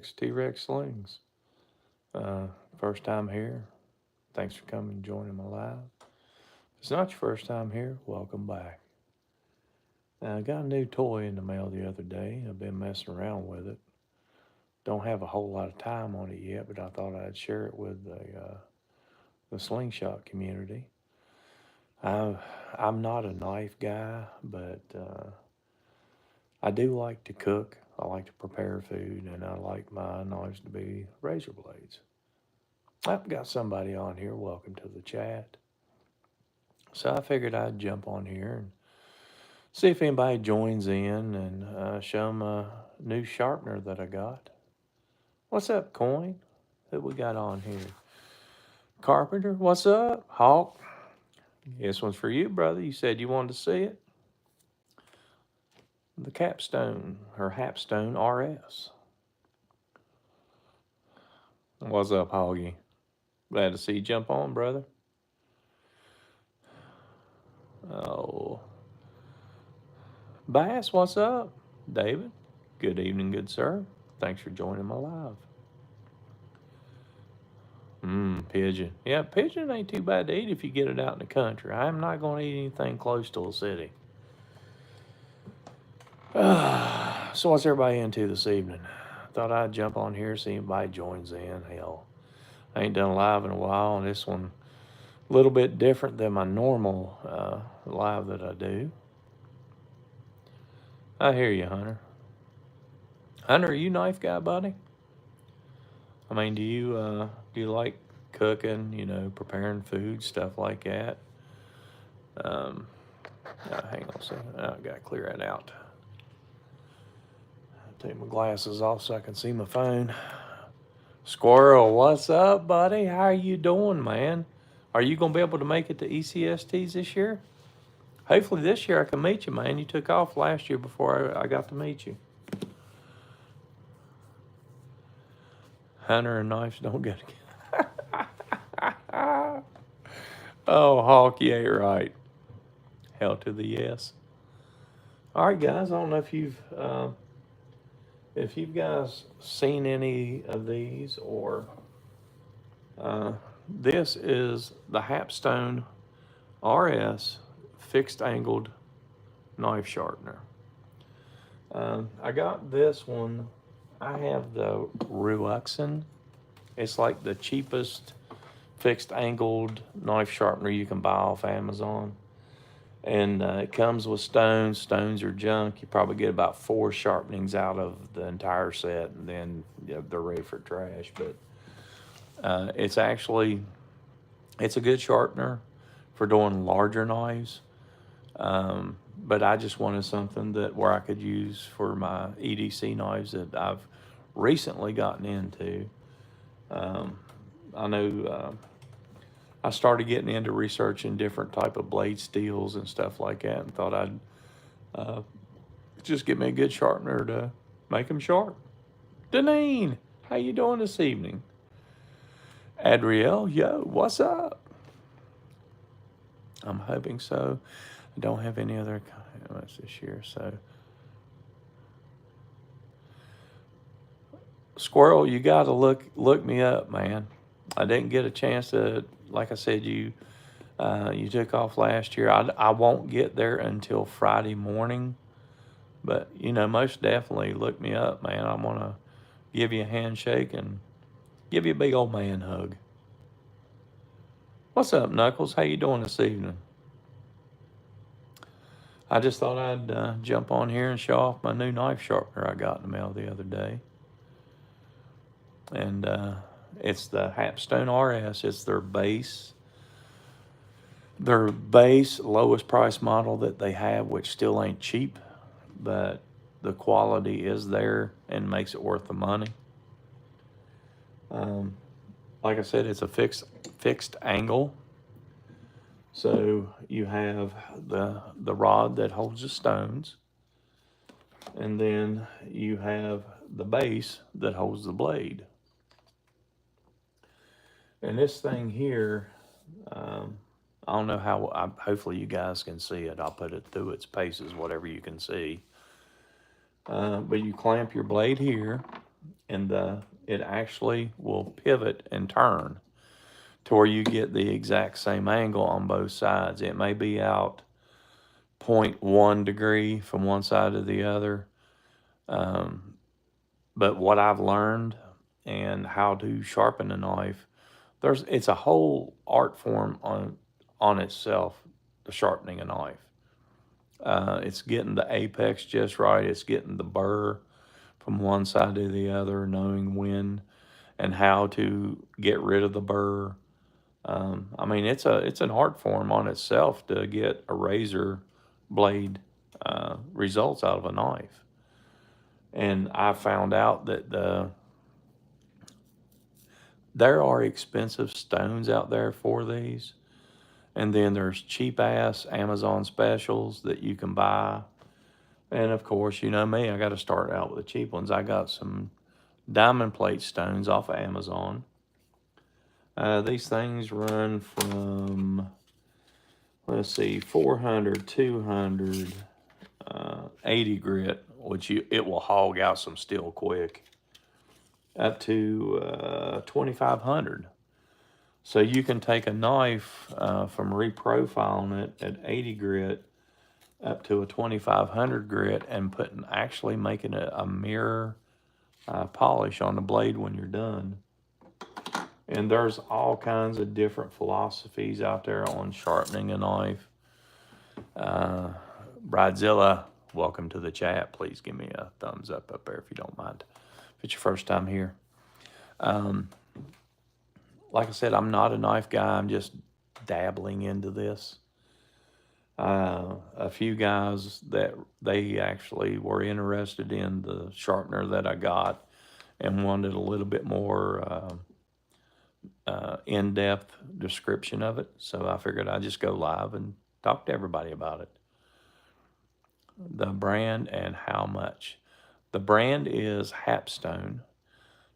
T-Rex-Slings. First time here, thanks for coming and joining my live. If it's not your first time here, welcome back. I got a new toy in the mail the other day. I've been messing around with it. Don't have a whole lot of time on it yet, but I thought I'd share it with the Slingshot community. I'm not a knife guy, but I do like to cook. I like to prepare food, and I like my knives to be razor blades. I've got somebody on here. Welcome to the chat. So I figured I'd jump on here and see if anybody joins in and show them a new sharpener that I got. What's up, Coin? Who we got on here? Carpenter, what's up? Hawk, this one's for you, brother. You said you wanted to see it. The Hapstone RS. What's up, Hoggy? Glad to see you jump on, brother. Oh, Bass, what's up? David, good evening, good sir. Thanks for joining my live. Pigeon. Yeah, pigeon ain't too bad to eat if you get it out in the country. I'm not going to eat anything close to a city. So what's everybody into this evening? Thought I'd jump on here, see if anybody joins in. Hell, I ain't done live in a while, and this one a little bit different than my normal live that I do. I hear you, Hunter. Hunter, are you knife guy, buddy? I mean, do you like cooking? You know, preparing food, stuff like that. Hang on a second. I gotta clear that out. Take my glasses off so I can see my phone. Squirrel, what's up, buddy? How are you doing, man? Are you gonna be able to make it to ECSTs this year? Hopefully this year I can meet you, man. You took off last year before I got to meet you. Hunter and knives don't get Oh, Hawk, you ain't right. Hell to the yes. All right, guys. I don't know if you've guys seen any of these or this is the Hapstone RS fixed angled knife sharpener. I got this one. I have the Ruxin. It's like the cheapest fixed angled knife sharpener you can buy off Amazon. And it comes with stones. Stones are junk. You probably get about 4 sharpenings out of the entire set, and then they're ready for trash. But it's a good sharpener for doing larger knives. But I just wanted something where I could use for my EDC knives that I've recently gotten into. I know I started getting into researching different type of blade steels and stuff like that, and thought I'd just get me a good sharpener to make them sharp. Deneen, how you doing this evening? Adriel, yo, what's up? I'm hoping so. I don't have any other comments this year, so. Squirrel, you got to look me up, man. I didn't get a chance to, like I said, you took off last year. I won't get there until Friday morning, but most definitely look me up, man. I want to give you a handshake and give you a big old man hug. What's up, Knuckles? How you doing this evening? I just thought I'd jump on here and show off my new knife sharpener I got in the mail the other day. And it's the Hapstone RS. It's their base lowest price model that they have, which still ain't cheap, but the quality is there and makes it worth the money. Like I said, it's a fixed angle. So you have the rod that holds the stones, and then you have the base that holds the blade. And this thing here, I don't know how, hopefully you guys can see it. I'll put it through its paces, whatever you can see. But you clamp your blade here, and it actually will pivot and turn to where you get the exact same angle on both sides. It may be out 0.1 degree from one side to the other. But what I've learned and how to sharpen a knife, it's a whole art form on itself, the sharpening a knife. It's getting the apex just right. It's getting the burr from one side to the other, knowing when and how to get rid of the burr. I mean, it's an art form on itself to get a razor blade results out of a knife. And I found out that there are expensive stones out there for these. And then there's cheap ass Amazon specials that you can buy. And of course, you know me, I got to start out with the cheap ones. I got some diamond plate stones off of Amazon. These things run from, let's see, 400, 200, 80 grit, which it will hog out some steel quick, up to 2,500. So you can take a knife from reprofiling it at 80 grit up to a 2,500 grit and actually making a mirror polish on the blade when you're done. And there's all kinds of different philosophies out there on sharpening a knife. Bridezilla, welcome to the chat. Please give me a thumbs up there if you don't mind. If it's your first time here. Like I said, I'm not a knife guy. I'm just dabbling into this. A few guys that they actually were interested in the sharpener that I got and wanted a little bit more in-depth description of it. So I figured I'd just go live and talk to everybody about it. The brand and how much. The brand is Hapstone.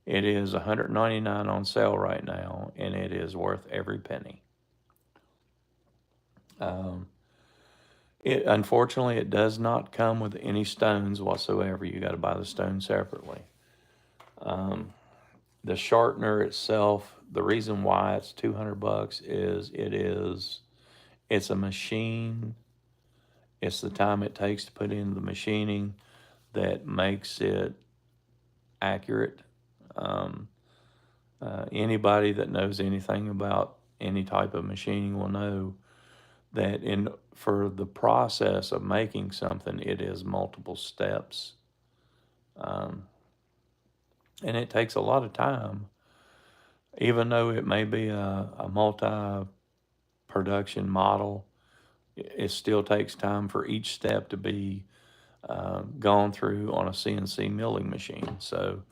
It is $199 on sale right now, and it is worth every penny. Unfortunately, it does not come with any stones whatsoever. You got to buy the stones separately. The sharpener itself, the reason why it's $200 is it's a machine. It's the time it takes to put in the machining that makes it accurate. Anybody that knows anything about any type of machining will know that for the process of making something, it is multiple steps. And it takes a lot of time, even though it may be a multi-production model. It still takes time for each step to be gone through on a CNC milling machine. So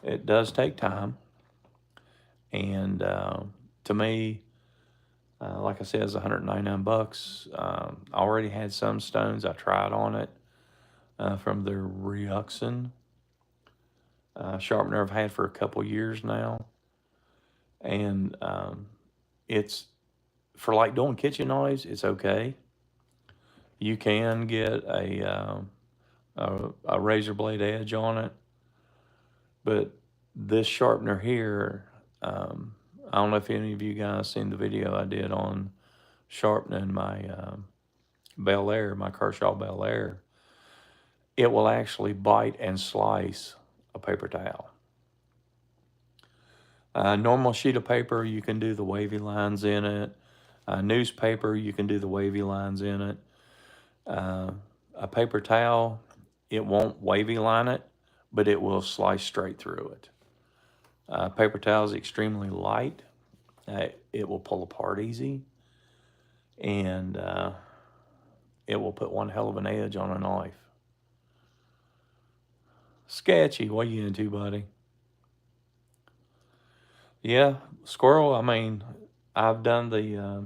it does take time. And to me, like I said, it's $199. I already had some stones I tried on it from the Ryuxin sharpener I've had for a couple years now. And it's, for like doing kitchen knives, it's okay. You can get a razor blade edge on it. But this sharpener here, I don't know if any of you guys seen the video I did on sharpening my Bel Air, my Kershaw Bel Air. It will actually bite and slice a paper towel. Normal sheet of paper, you can do the wavy lines in it. Newspaper, you can do the wavy lines in it. A paper towel, it won't wavy line it, but it will slice straight through it. Paper towel is extremely light. It will pull apart easy. And it will put one hell of an edge on a knife. Sketchy, what are you into, buddy? Yeah, squirrel, I mean, I've done the,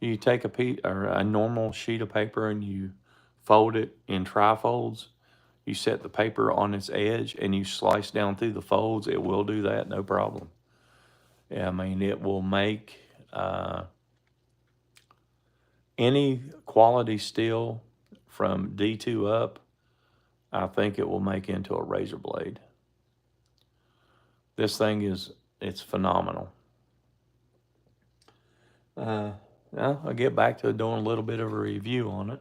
you take a normal sheet of paper and you fold it in trifolds. You set the paper on its edge and you slice down through the folds. It will do that, no problem. Yeah, I mean, it will make any quality steel from D2 up, I think it will make into a razor blade. This thing it's phenomenal. Now I'll get back to doing a little bit of a review on it.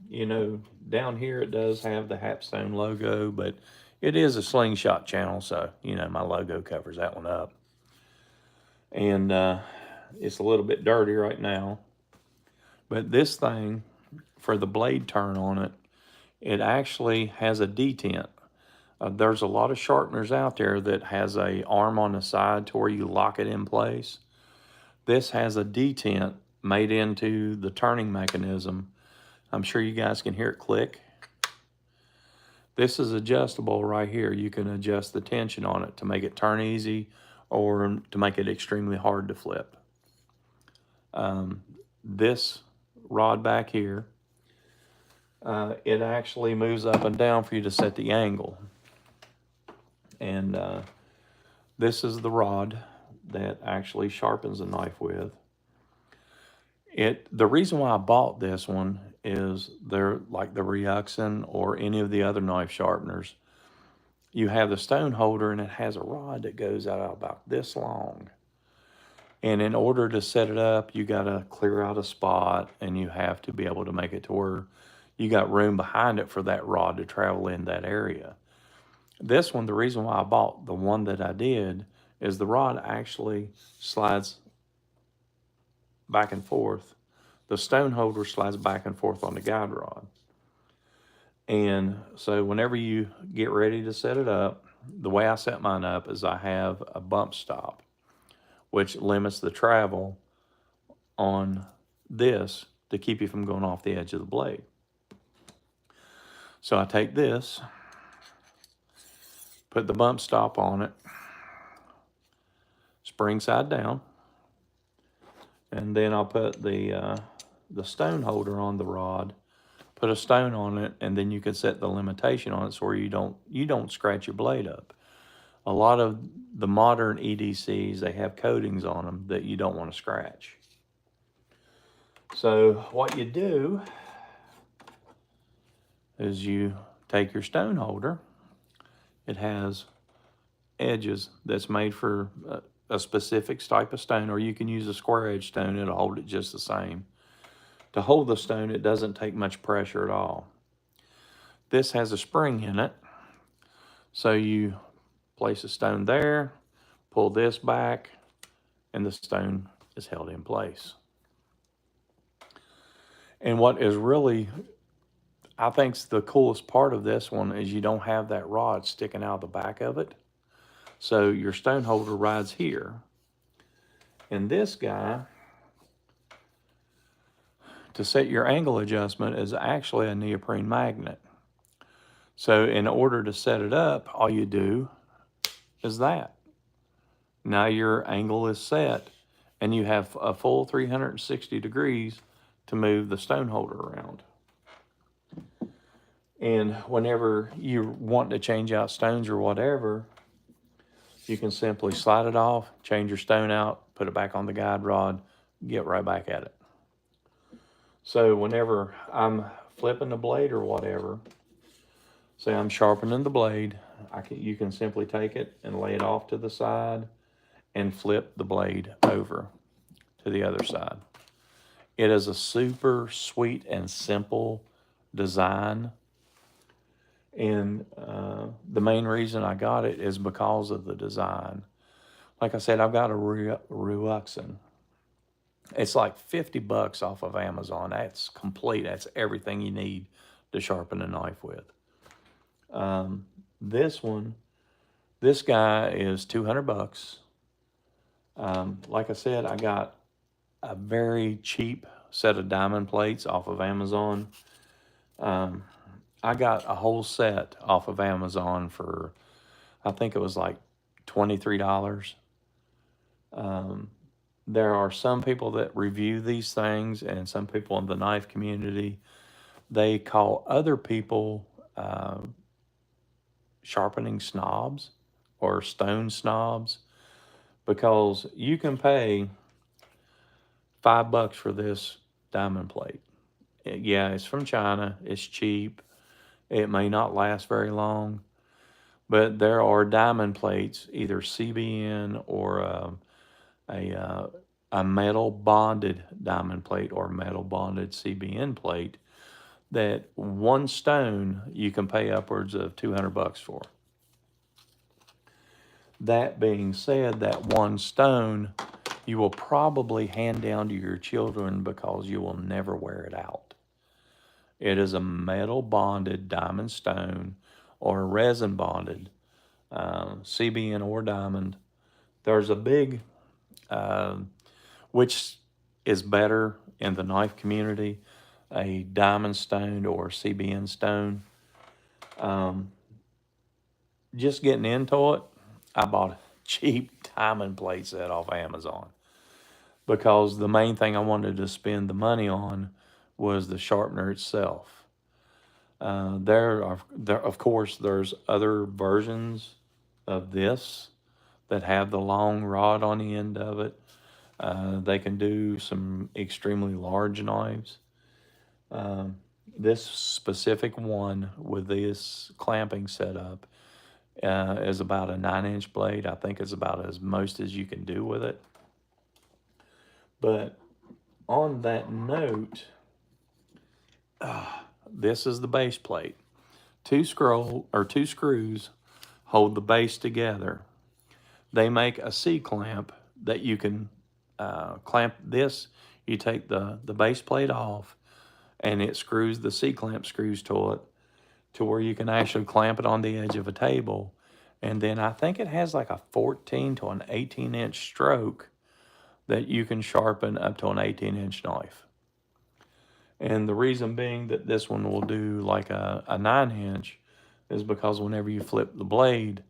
You know, down here it does have the Hapstone logo, but it is a Slingshot channel, so, you know, my logo covers that one up. And it's a little bit dirty right now. But this thing, for the blade turn on it, it actually has a detent. There's a lot of sharpeners out there that has a arm on the side to where you lock it in place. This has a detent made into the turning mechanism. I'm sure you guys can hear it click. This is adjustable right here. You can adjust the tension on it to make it turn easy or to make it extremely hard to flip. This rod back here, it actually moves up and down for you to set the angle. And this is the rod that actually sharpens a knife with. The reason why I bought this one is they're like the Ryuxin or any of the other knife sharpeners. You have the stone holder and it has a rod that goes out about this long. And in order to set it up, you got to clear out a spot and you have to be able to make it to where you got room behind it for that rod to travel in that area. This one, the reason why I bought the one that I did is the rod actually slides back and forth. The stone holder slides back and forth on the guide rod. And so whenever you get ready to set it up, the way I set mine up is I have a bump stop, which limits the travel on this to keep you from going off the edge of the blade. So I take this, put the bump stop on it, spring side down, and then I'll put the stone holder on the rod, put a stone on it, and then you can set the limitation on it so where you don't scratch your blade up. A lot of the modern EDCs, they have coatings on them that you don't want to scratch. So what you do is you take your stone holder. It has edges that's made for a specific type of stone, or you can use a square edge stone, it'll hold it just the same. To hold the stone, it doesn't take much pressure at all. This has a spring in it, so you place a stone there, pull this back, and the stone is held in place. And what is really, I think, the coolest part of this one is you don't have that rod sticking out the back of it. So your stone holder rides here. And this guy, to set your angle adjustment, is actually a neoprene magnet. So in order to set it up, all you do is that. Now your angle is set and you have a full 360 degrees to move the stone holder around. And whenever you want to change out stones or whatever, you can simply slide it off, change your stone out, put it back on the guide rod, get right back at it. So whenever I'm flipping the blade or whatever, say I'm sharpening the blade, you can simply take it and lay it off to the side and flip the blade over to the other side. It is a super sweet and simple design. And the main reason I got it is because of the design. Like I said, I've got a Ryuxin. It's like 50 bucks off of Amazon. That's complete. That's everything you need to sharpen a knife with. This guy is 200 bucks. Like I said, I got a very cheap set of diamond plates off of Amazon. I got a whole set off of Amazon for, I think it was like $23. There are some people that review these things, and some people in the knife community, they call other people sharpening snobs or stone snobs, because you can pay $5 for this diamond plate. Yeah, it's from China. It's cheap. It may not last very long, But there are diamond plates, either CBN or a metal bonded diamond plate or metal bonded CBN plate, that one stone you can pay upwards of $200 for. That being said, that one stone you will probably hand down to your children because you will never wear it out. It is a metal bonded diamond stone or a resin bonded CBN or diamond. There's a big, which is better in the knife community, a diamond stone or CBN stone. Just getting into it, I bought a cheap diamond plate set off Amazon because the main thing I wanted to spend the money on was the sharpener itself. Of course, there's other versions of this that have the long rod on the end of it. They can do some extremely large knives. This specific one with this clamping setup is about a 9-inch blade. I think it's about as most as you can do with it. But on that note, this is the base plate. Two screws hold the base together. They make a C-clamp that you can clamp this. You take the base plate off, and it screws the C-clamp screws to it to where you can actually clamp it on the edge of a table. And then I think it has like a 14 to an 18-inch stroke that you can sharpen up to an 18-inch knife. And the reason being that this one will do like a 9-inch is because whenever you flip the blade,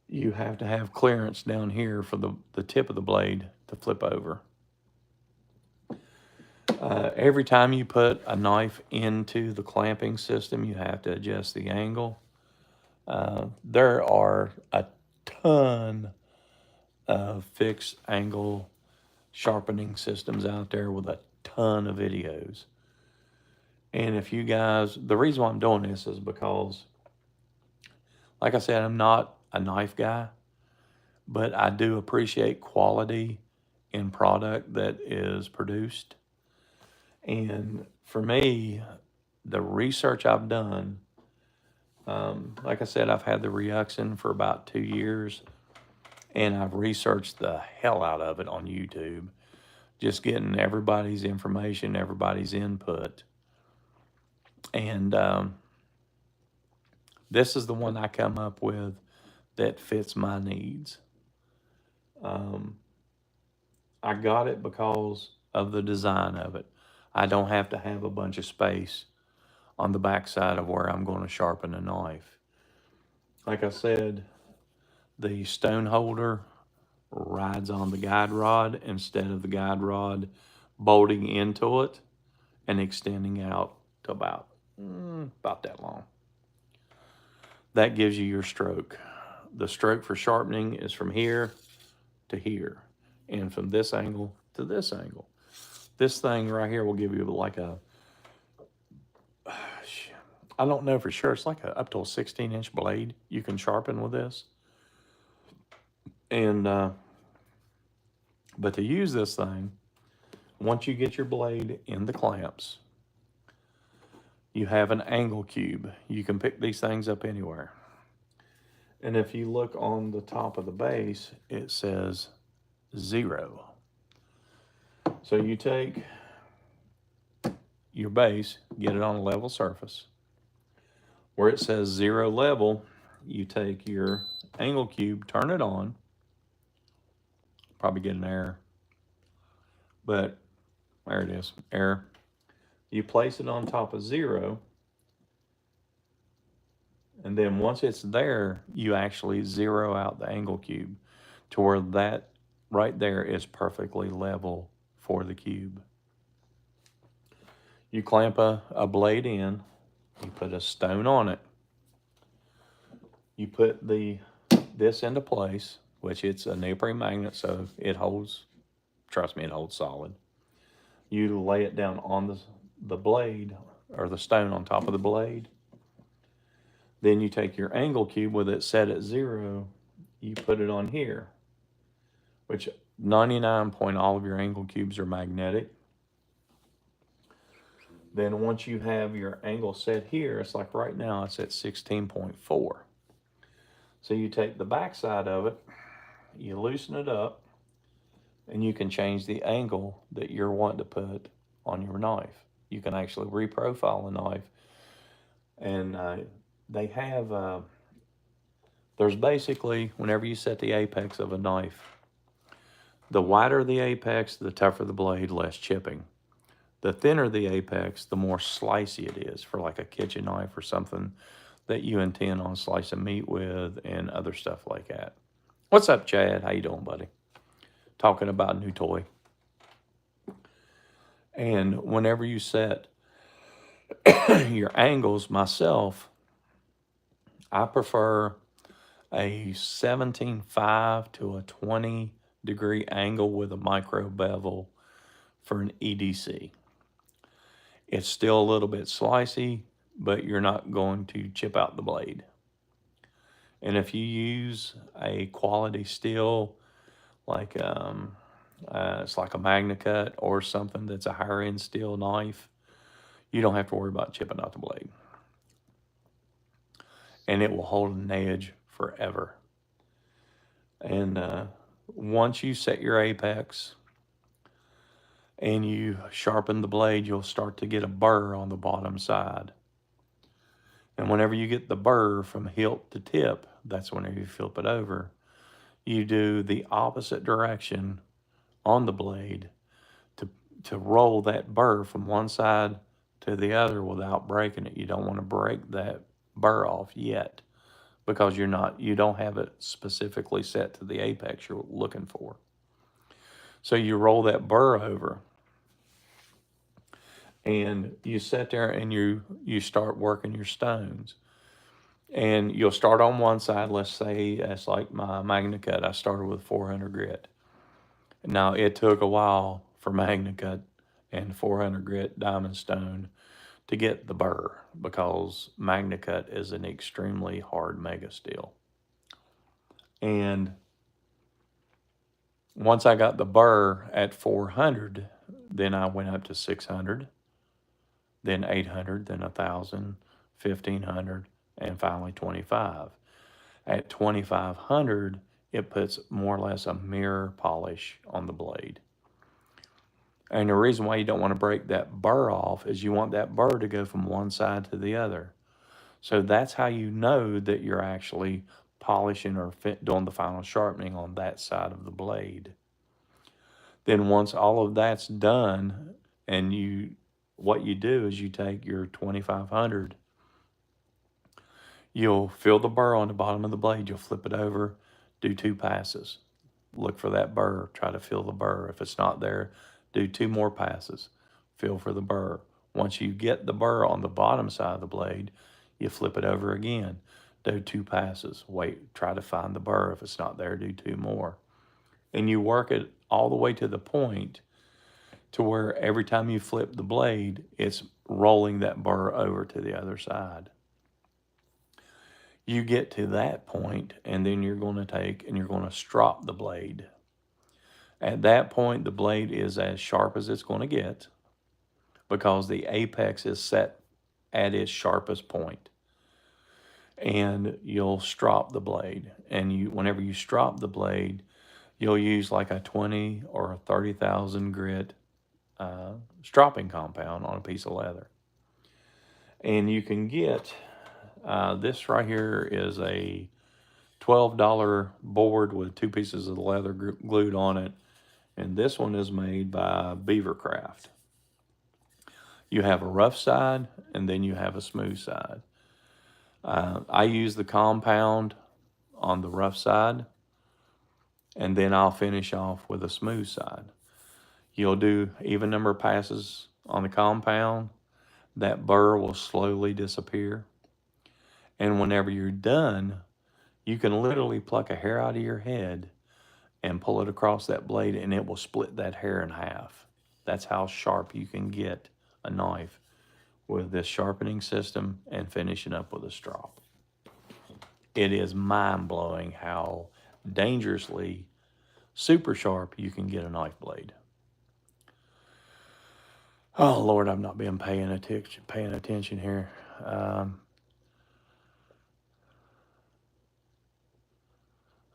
you have to have clearance down here for the tip of the blade to flip over. Every time you put a knife into the clamping system, you have to adjust the angle. There are a ton of fixed angle sharpening systems out there with a ton of videos. And if you guys, the reason why I'm doing this is because, like I said, I'm not a knife guy, but I do appreciate quality in product that is produced. And for me, the research I've done, like I said, I've had the Ryuxin for about 2 years, and I've researched the hell out of it on YouTube, just getting everybody's information, everybody's input. And this is the one I come up with that fits my needs. I got it because of the design of it. I don't have to have a bunch of space on the backside of where I'm going to sharpen a knife. Like I said, the stone holder rides on the guide rod instead of the guide rod bolting into it and extending out to about that long. That gives you your stroke. The stroke for sharpening is from here to here, and from this angle to this angle. This thing right here will give you like a, I don't know for sure, it's like up to a 16-inch blade you can sharpen with this. And but to use this thing, once you get your blade in the clamps, you have an angle cube. You can pick these things up anywhere. And if you look on the top of the base, it says 0. So you take your base, get it on a level surface. Where it says 0 level, you take your angle cube, turn it on. Probably get an error. But there it is, error. You place it on top of 0. And then once it's there, you actually zero out the angle cube to where that right there is perfectly level for the cube. You clamp a blade in, you put a stone on it. You put this into place, which it's a neoprene magnet, so it holds, trust me, it holds solid. You lay it down on the blade, or the stone on top of the blade. Then you take your angle cube with it set at 0, you put it on here, which 99 point all of your angle cubes are magnetic. Then once you have your angle set here, it's like right now it's at 16.4. So you take the back side of it, you loosen it up, and you can change the angle that you're wanting to put on your knife. You can actually reprofile the knife, and they have, there's basically, whenever you set the apex of a knife, the wider the apex, the tougher the blade, less chipping. The thinner the apex, the more slicey it is for like a kitchen knife or something that you intend on slicing meat with and other stuff like that. What's up, Chad? How you doing, buddy? Talking about a new toy. And whenever you set your angles, myself, I prefer a 17.5 to a 20 degree angle with a micro bevel for an EDC. It's still a little bit slicey, but you're not going to chip out the blade. And if you use a quality steel, like it's like a MagnaCut or something that's a higher end steel knife, you don't have to worry about chipping out the blade. And it will hold an edge forever. And once you set your apex and you sharpen the blade, you'll start to get a burr on the bottom side. And whenever you get the burr from hilt to tip, that's whenever you flip it over. You do the opposite direction on the blade to roll that burr from one side to the other without breaking it. You don't want to break that burr off yet, because you don't have it specifically set to the apex you're looking for. So you roll that burr over, and you sit there and you start working your stones. And you'll start on one side. Let's say that's like my MagnaCut. I started with 400 grit. Now, it took a while for MagnaCut and 400 grit diamond stone to get the burr, because MagnaCut is an extremely hard mega steel. And once I got the burr at 400, then I went up to 600, then 800, then 1,000, 1,500, and finally 25. At 2,500, it puts more or less a mirror polish on the blade. And the reason why you don't want to break that burr off is you want that burr to go from one side to the other. So that's how you know that you're actually polishing or doing the final sharpening on that side of the blade. Then once all of that's done, and what you do is you take your 2,500, you'll fill the burr on the bottom of the blade, you'll flip it over, do 2 passes. Look for that burr, try to fill the burr. If it's not there, do 2 more passes, feel for the burr. Once you get the burr on the bottom side of the blade, you flip it over again, do 2 passes, wait, try to find the burr. If it's not there, do 2 more. And you work it all the way to the point to where every time you flip the blade, it's rolling that burr over to the other side. You get to that point, and then you're going to take and you're going to strop the blade. At that point, the blade is as sharp as it's going to get, because the apex is set at its sharpest point. And you'll strop the blade. And whenever you strop the blade, you'll use like a 20 or a 30,000 grit stropping compound on a piece of leather. And you can get, this right here is a $12 board with 2 pieces of leather glued on it. And this one is made by Beavercraft. You have a rough side, and then you have a smooth side. I use the compound on the rough side, and then I'll finish off with a smooth side. You'll do even number of passes on the compound. That burr will slowly disappear. And whenever you're done, you can literally pluck a hair out of your head and pull it across that blade, and it will split that hair in half. That's how sharp you can get a knife with this sharpening system and finishing up with a strop. it is mind-blowing how dangerously super sharp you can get a knife blade. Oh Lord, I'm not being paying attention here.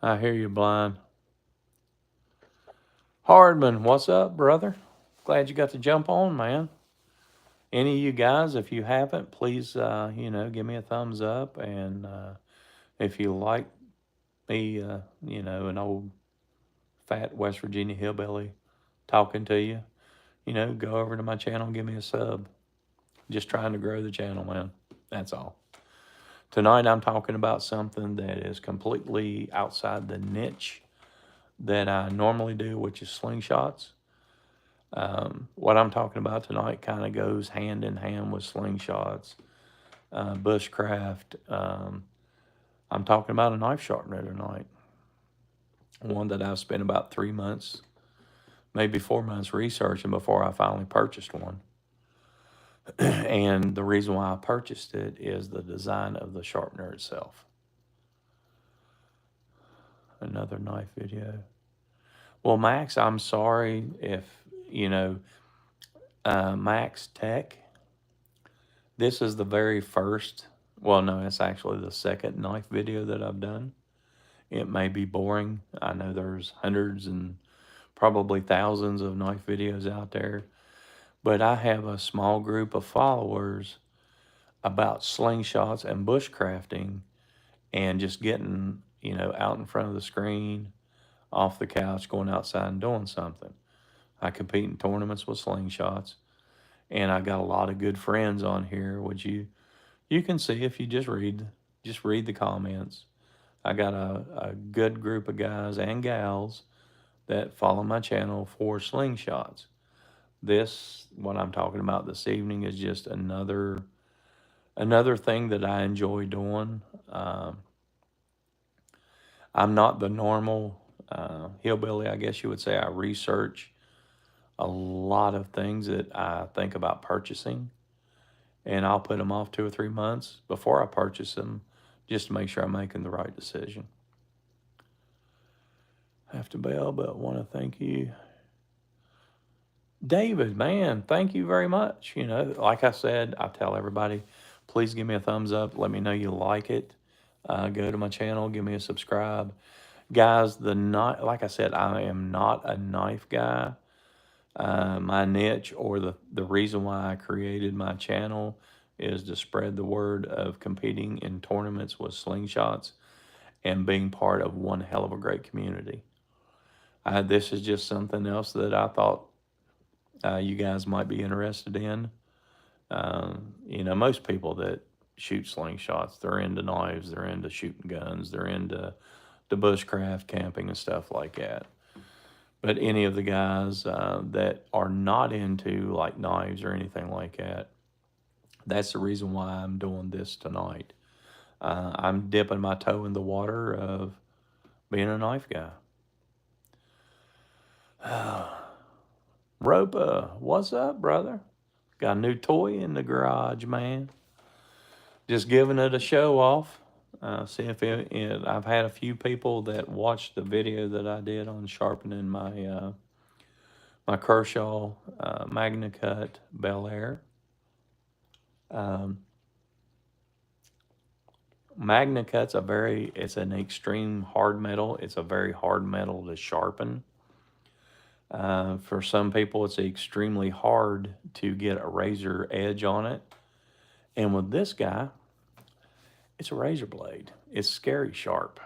I hear you, Blind. Hardman, what's up, brother? Glad you got to jump on, man. Any of you guys, if you haven't, please, give me a thumbs up. And if you like me, an old fat West Virginia hillbilly talking to you, go over to my channel and give me a sub. Just trying to grow the channel, man. That's all. Tonight, I'm talking about something that is completely outside the niche that I normally do, which is slingshots. What I'm talking about tonight kind of goes hand in hand with slingshots, bushcraft. I'm talking about a knife sharpener tonight. One that I've spent about 3 months, maybe 4 months researching before I finally purchased one. And the reason why I purchased it is the design of the sharpener itself. Another knife video. Well, Max, I'm sorry if, Max Tech, this is the very first, well, no, it's actually the second knife video that I've done. It may be boring. I know there's hundreds and probably thousands of knife videos out there, but I have a small group of followers about slingshots and bushcrafting and just getting, out in front of the screen, off the couch, going outside and doing something. I compete in tournaments with slingshots, and I got a lot of good friends on here, which you can see if you just read the comments. I got a good group of guys and gals that follow my channel for slingshots. What I'm talking about this evening is just another thing that I enjoy doing. I'm not the normal hillbilly, I guess you would say. I research a lot of things that I think about purchasing, and I'll put them off 2 or 3 months before I purchase them just to make sure I'm making the right decision. I have to bail, but want to thank you. David, man, thank you very much. Like I said, I tell everybody, please give me a thumbs up. Let me know you like it. Go to my channel, give me a subscribe. Guys, like I said, I am not a knife guy. My niche, or the reason why I created my channel, is to spread the word of competing in tournaments with slingshots and being part of one hell of a great community. This is just something else that I thought you guys might be interested in. Most people that shoot slingshots, they're into knives, they're into shooting guns, they're into the bushcraft, camping, and stuff like that. But any of the guys that are not into like knives or anything like that, that's the reason why I'm doing this tonight. I'm dipping my toe in the water of being a knife guy. Ropa, what's up, brother? Got a new toy in the garage, man. Just giving it a show off. See if I've had a few people that watched the video that I did on sharpening my my Kershaw Magna Cut Bel Air. Magna Cut's it's an extreme hard metal. It's a very hard metal to sharpen. For some people, it's extremely hard to get a razor edge on it. And with this guy, it's a razor blade. It's scary sharp.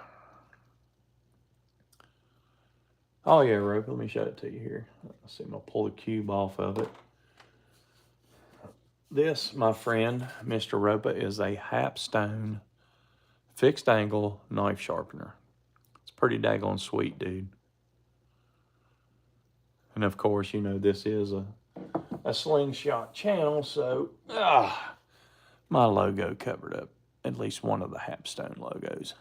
Oh yeah, Rope, let me show it to you here. Let's see, I'm gonna pull the cube off of it. This, my friend, Mr. Ropa, is a Hapstone fixed angle knife sharpener. It's pretty daggone sweet, dude. And of course, this is a slingshot channel, so my logo covered up at least one of the Hapstone logos.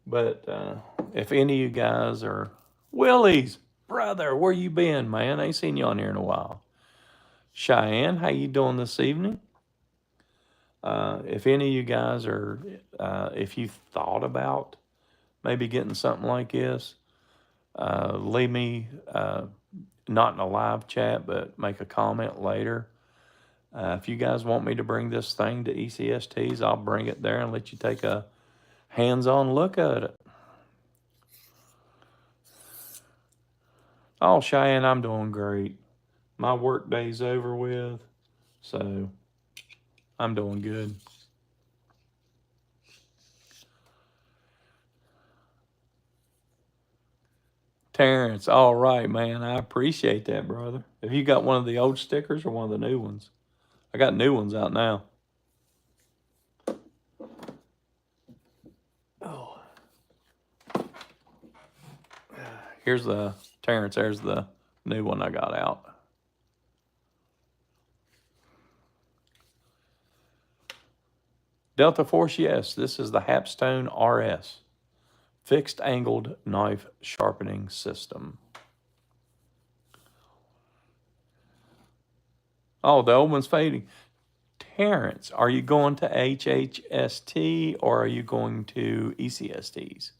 But if any of you guys are Willie's brother, where you been, man? I ain't seen you on here in a while. Cheyenne, how you doing this evening? If any of you guys are, if you thought about maybe getting something like this, leave me, not in a live chat, but make a comment later. If you guys want me to bring this thing to ECSTs, I'll bring it there and let you take a hands-on look at it. Oh, Cheyenne, I'm doing great. My work day's over with, so I'm doing good. Terrence, all right, man. I appreciate that, brother. Have you got one of the old stickers or one of the new ones? I got new ones out now. Oh. Here's the, Terrence, there's the new one I got out. Delta Force, yes, this is the Hapstone RS, fixed angled knife sharpening system. Oh, the old one's fading. Terrence, are you going to HHST or are you going to ECSTs?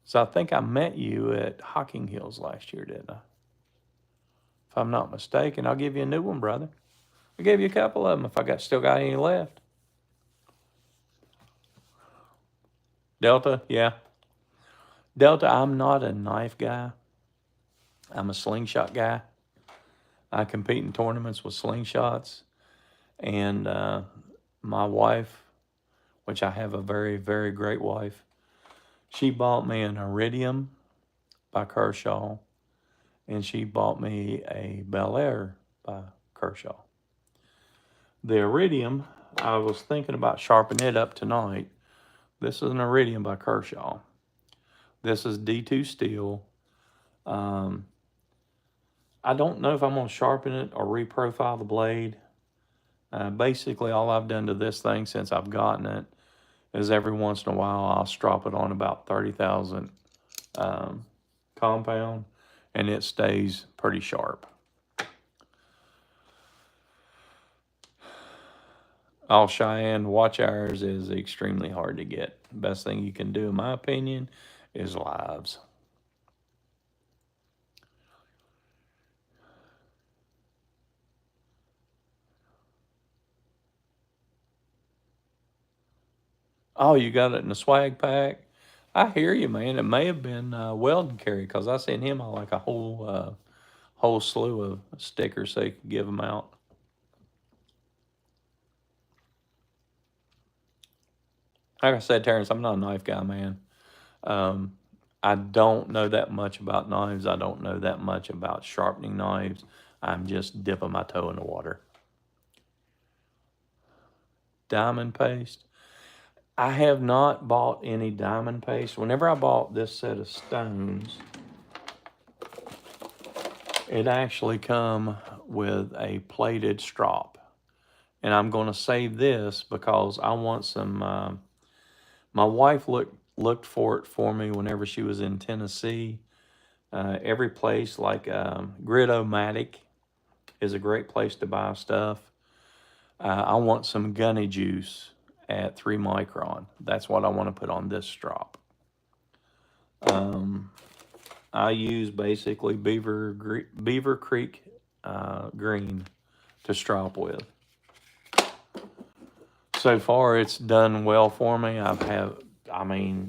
So I think I met you at Hocking Hills last year, didn't I? If I'm not mistaken, I'll give you a new one, brother. I gave you a couple of them if I still got any left. Delta, yeah. Delta, I'm not a knife guy. I'm a slingshot guy. I compete in tournaments with slingshots. And my wife, which I have a very, very great wife, she bought me an Iridium by Kershaw. And she bought me a Bel Air by Kershaw. The Iridium, I was thinking about sharpening it up tonight. This is an Iridium by Kershaw. This is D2 steel. I don't know if I'm going to sharpen it or reprofile the blade. Basically, all I've done to this thing since I've gotten it is every once in a while I'll strop it on about 30,000 compound, and it stays pretty sharp. All Cheyenne watch hours is extremely hard to get. Best thing you can do, in my opinion, is lives. Oh, you got it in a swag pack? I hear you, man. It may have been Weldon Carey because I sent him like a whole slew of stickers so he could give them out. Like I said, Terrence, I'm not a knife guy, man. I don't know that much about knives. I don't know that much about sharpening knives. I'm just dipping my toe in the water. Diamond paste. I have not bought any diamond paste. Whenever I bought this set of stones, it actually come with a plated strop. And I'm going to save this because I want some, my wife looked for it for me whenever she was in Tennessee. Every place like Grid-O-Matic is a great place to buy stuff. I want some gunny juice at 3 micron. That's what I want to put on this strop. I use basically Beaver Creek green to strop with. So far, it's done well for me.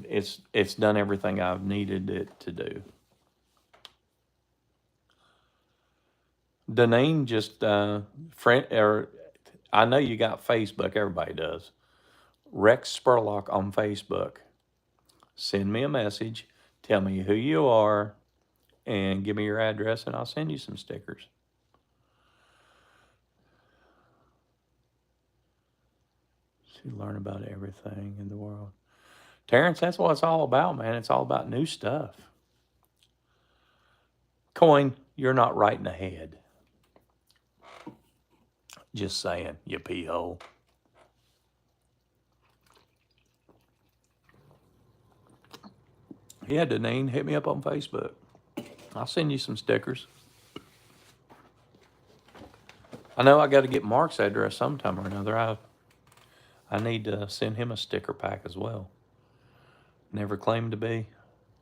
It's done everything I've needed it to do. Deneen, just I know you got Facebook. Everybody does. Rex Spurlock on Facebook. Send me a message. Tell me who you are, and give me your address, and I'll send you some stickers. To learn about everything in the world. Terrence, that's what it's all about, man. It's all about new stuff. Coin, you're not right in the head. Just saying, you pee hole. Yeah, Deneen, hit me up on Facebook. I'll send you some stickers. I know I got to get Mark's address sometime or another. I I need to send him a sticker pack as well. Never claimed to be,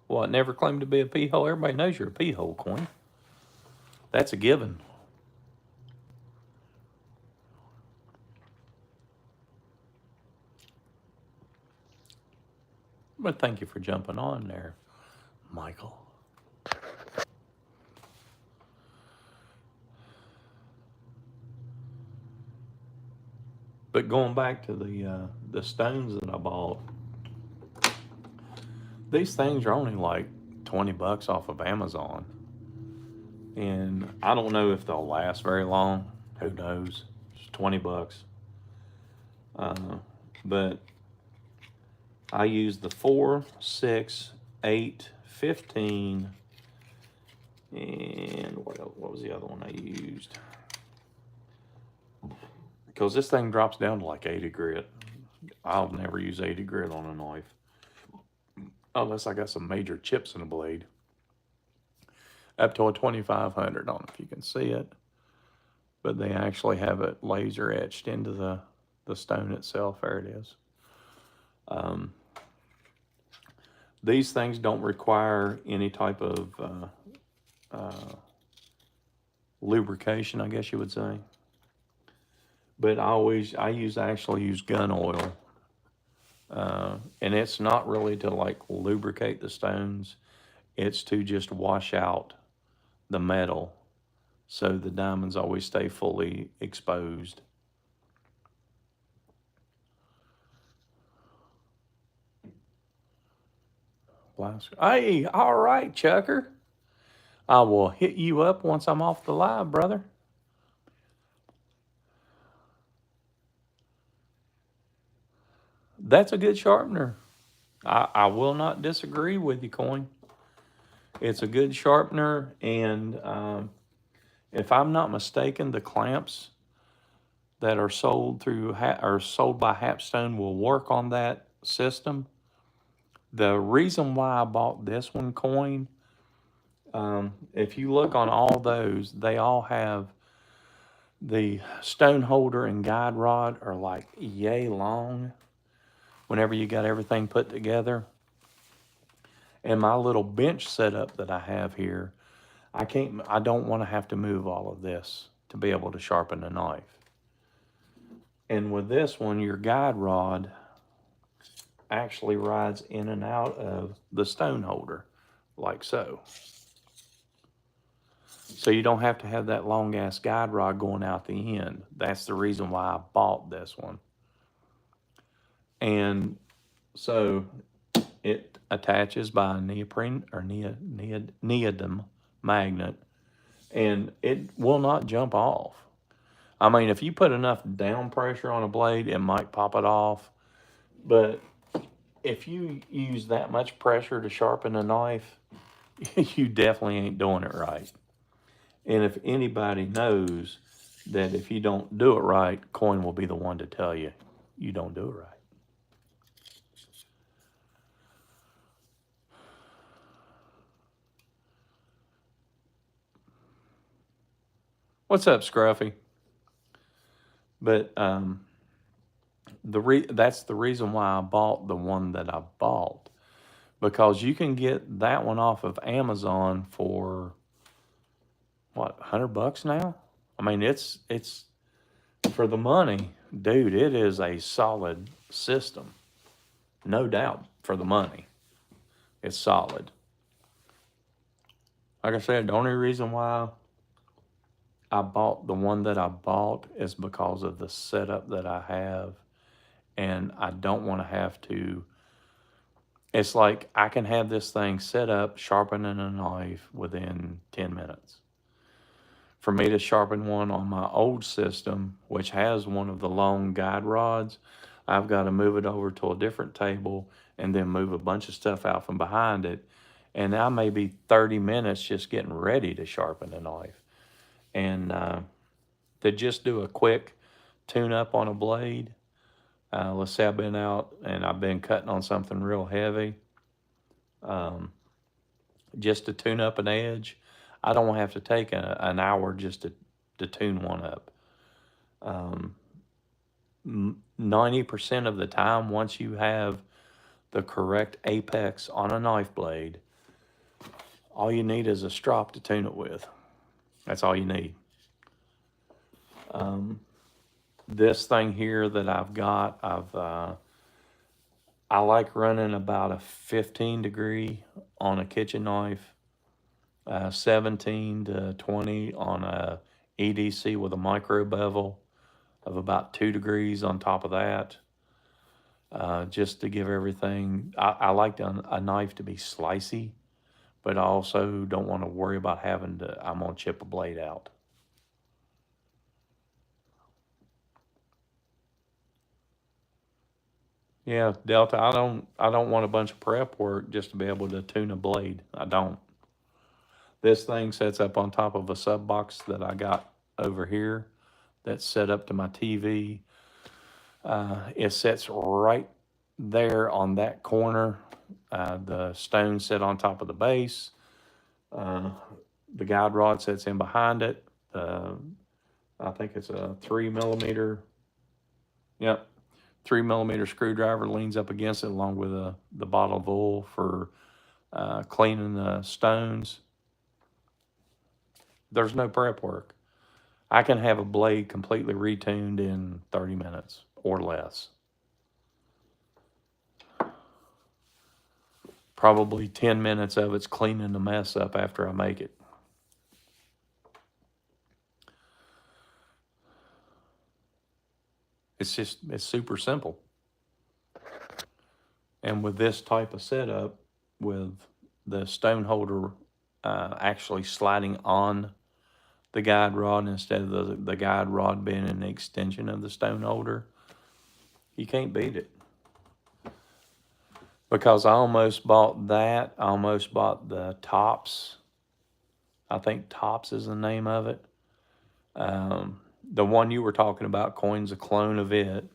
what, never claimed to be a pee hole? Everybody knows you're a pee hole, Coin. That's a given. But thank you for jumping on there, Michael. But going back to the stones that I bought, these things are only like 20 bucks off of Amazon. And I don't know if they'll last very long. Who knows? It's 20 bucks. But I used the 4, 6, 8, 15, and what was the other one I used? Because this thing drops down to like 80 grit. I'll never use 80 grit on a knife. Unless I got some major chips in the blade. Up to a 2500 on if you can see it. But they actually have it laser etched into the stone itself. There it is. These things don't require any type of lubrication, I guess you would say. But I actually use gun oil. And it's not really to like lubricate the stones. It's to just wash out the metal so the diamonds always stay fully exposed. Hey, all right, Chucker. I will hit you up once I'm off the live, brother. That's a good sharpener. I will not disagree with you, Coin. It's a good sharpener, and if I'm not mistaken, the clamps that are sold by Hapstone will work on that system. The reason why I bought this one, Coin, if you look on all those, they all have the stone holder and guide rod are like yay long whenever you got everything put together. And my little bench setup that I have here, I don't want to have to move all of this to be able to sharpen a knife. And with this one, your guide rod actually rides in and out of the stone holder, like so. So you don't have to have that long ass guide rod going out the end. That's the reason why I bought this one. And so it attaches by a neoprene or neodymium magnet, and it will not jump off. I mean, if you put enough down pressure on a blade, it might pop it off. But if you use that much pressure to sharpen a knife, you definitely ain't doing it right. And if anybody knows that if you don't do it right, Coin will be the one to tell you you don't do it right. What's up, Scruffy? But that's the reason why I bought the one that I bought, because you can get that one off of Amazon for what, $100 now? I mean, it's for the money, dude. It is a solid system, no doubt. For the money, it's solid. Like I said, the only reason why I bought the one that I bought is because of the setup that I have, and I don't want to have to. It's like I can have this thing set up, sharpening a knife within 10 minutes. For me to sharpen one on my old system, which has one of the long guide rods, I've got to move it over to a different table and then move a bunch of stuff out from behind it. And I may be 30 minutes just getting ready to sharpen a knife. And to just do a quick tune up on a blade, let's say I've been out and I've been cutting on something real heavy, just to tune up an edge, I don't have to take an hour just to tune one up. 90% of the time, once you have the correct apex on a knife blade, all you need is a strop to tune it with. That's all you need. This thing here that I've got, I like running about a 15 degree on a kitchen knife, 17 to 20 on a EDC with a micro bevel of about 2 degrees on top of that. Just to give everything, I like a knife to be slicey, but I also don't want to worry about I'm going to chip a blade out. Yeah, Delta, I don't want a bunch of prep work just to be able to tune a blade. I don't. This thing sets up on top of a sub box that I got over here that's set up to my TV. It sits right there on that corner. The stone sit on top of the base. The guide rod sits in behind it. I think it's a 3 millimeter. Yep, 3 millimeter screwdriver leans up against it along with the bottle of oil for cleaning the stones. There's no prep work. I can have a blade completely retuned in 30 minutes or less. Probably 10 minutes of it's cleaning the mess up after I make it. It's super simple. And with this type of setup, with the stone holder actually sliding on the guide rod instead of the guide rod being an extension of the stone holder, you can't beat it. Because I almost bought that. I almost bought the Tops. I think Tops is the name of it. The one you were talking about, Coin's a clone of it.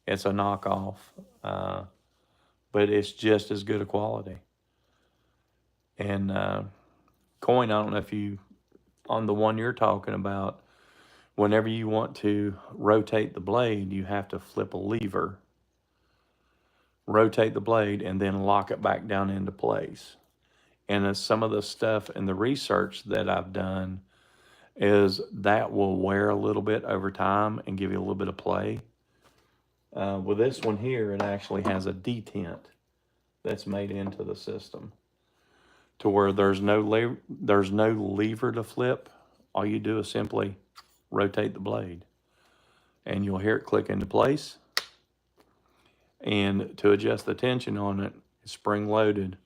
It's a knockoff, but it's just as good a quality. And Coin, I don't know if you, on the one you're talking about, whenever you want to rotate the blade, you have to flip a lever, rotate the blade, and then lock it back down into place. And some of the stuff and the research that I've done is that will wear a little bit over time and give you a little bit of play. With this one here, it actually has a detent that's made into the system to where there's no lever to flip. All you do is simply rotate the blade and you'll hear it click into place. And to adjust the tension on it, it's spring loaded.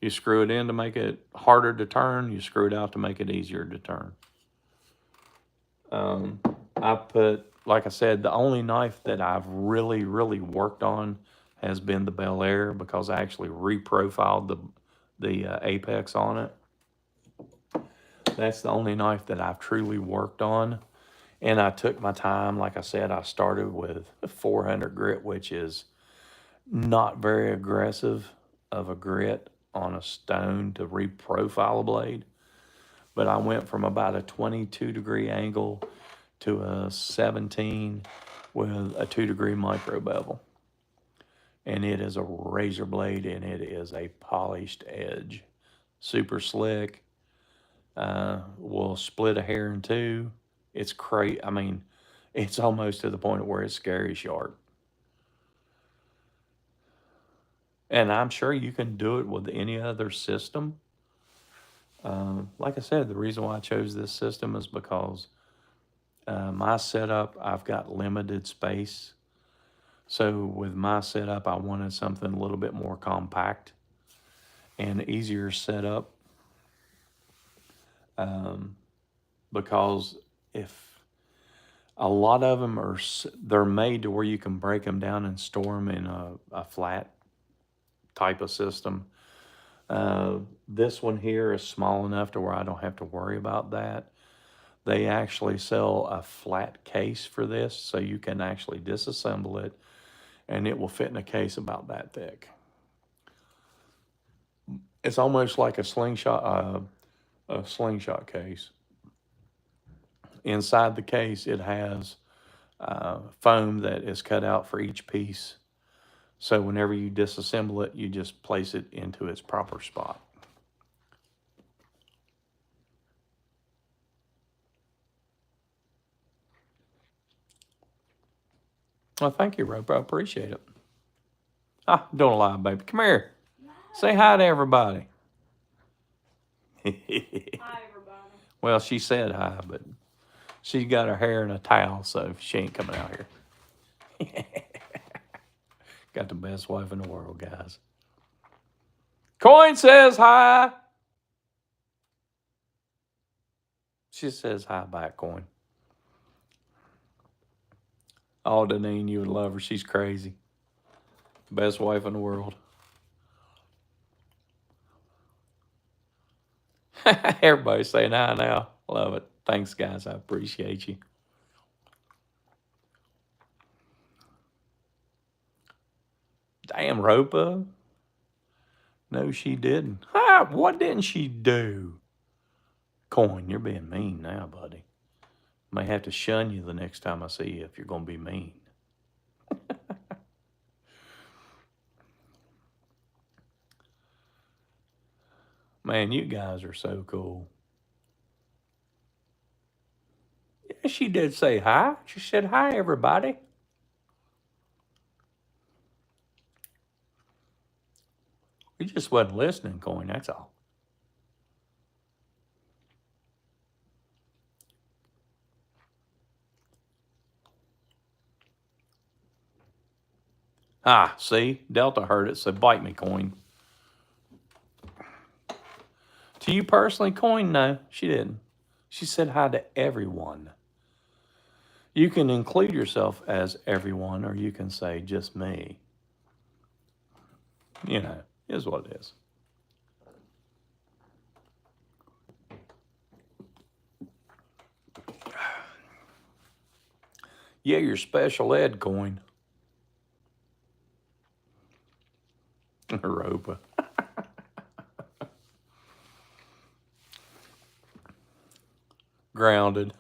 You screw it in to make it harder to turn. You screw it out to make it easier to turn. Like I said, the only knife that I've really worked on has been the Bel Air, because I actually reprofiled the apex on it. That's the only knife that I've truly worked on. And I took my time. Like I said, I started with 400 grit, which is not very aggressive of a grit on a stone to reprofile a blade. But I went from about a 22 degree angle to a 17 with a 2 degree micro bevel. And it is a razor blade, and it is a polished edge. Super slick. Will split a hair in two. It's crazy. I mean, it's almost to the point where it's scary sharp. And I'm sure you can do it with any other system. Like I said, the reason why I chose this system is because my setup, I've got limited space. So with my setup, I wanted something a little bit more compact and easier setup. Because if a lot of them they're made to where you can break them down and store them in a flat type of system. This one here is small enough to where I don't have to worry about that. They actually sell a flat case for this, so you can actually disassemble it, and it will fit in a case about that thick. It's almost like a slingshot case. Inside the case, it has foam that is cut out for each piece. So whenever you disassemble it, you just place it into its proper spot. Well, thank you, Rope. I appreciate it. Ah, don't lie, baby. Come here. Say hi to everybody. Hi, everybody. Well, she said hi, but she's got her hair in a towel, so she ain't coming out here. Got the best wife in the world, guys. Coin says hi. She says hi back, Coin. Oh, Deneen, you would love her. She's crazy. Best wife in the world. Everybody's saying hi now. Love it. Thanks, guys. I appreciate you. Damn, Ropa. No, she didn't. Ah, what didn't she do? Coin, you're being mean now, buddy. May have to shun you the next time I see you if you're going to be mean. Man, you guys are so cool. Yeah, she did say hi. She said hi, everybody. You just wasn't listening, Coin, that's all. Ah, see? Delta heard it, so bite me, Coin. To you personally, Coin? No, she didn't. She said hi to everyone. You can include yourself as everyone, or you can say just me. You know, is what it is. Yeah, your special ed, Coin. Europa. Grounded.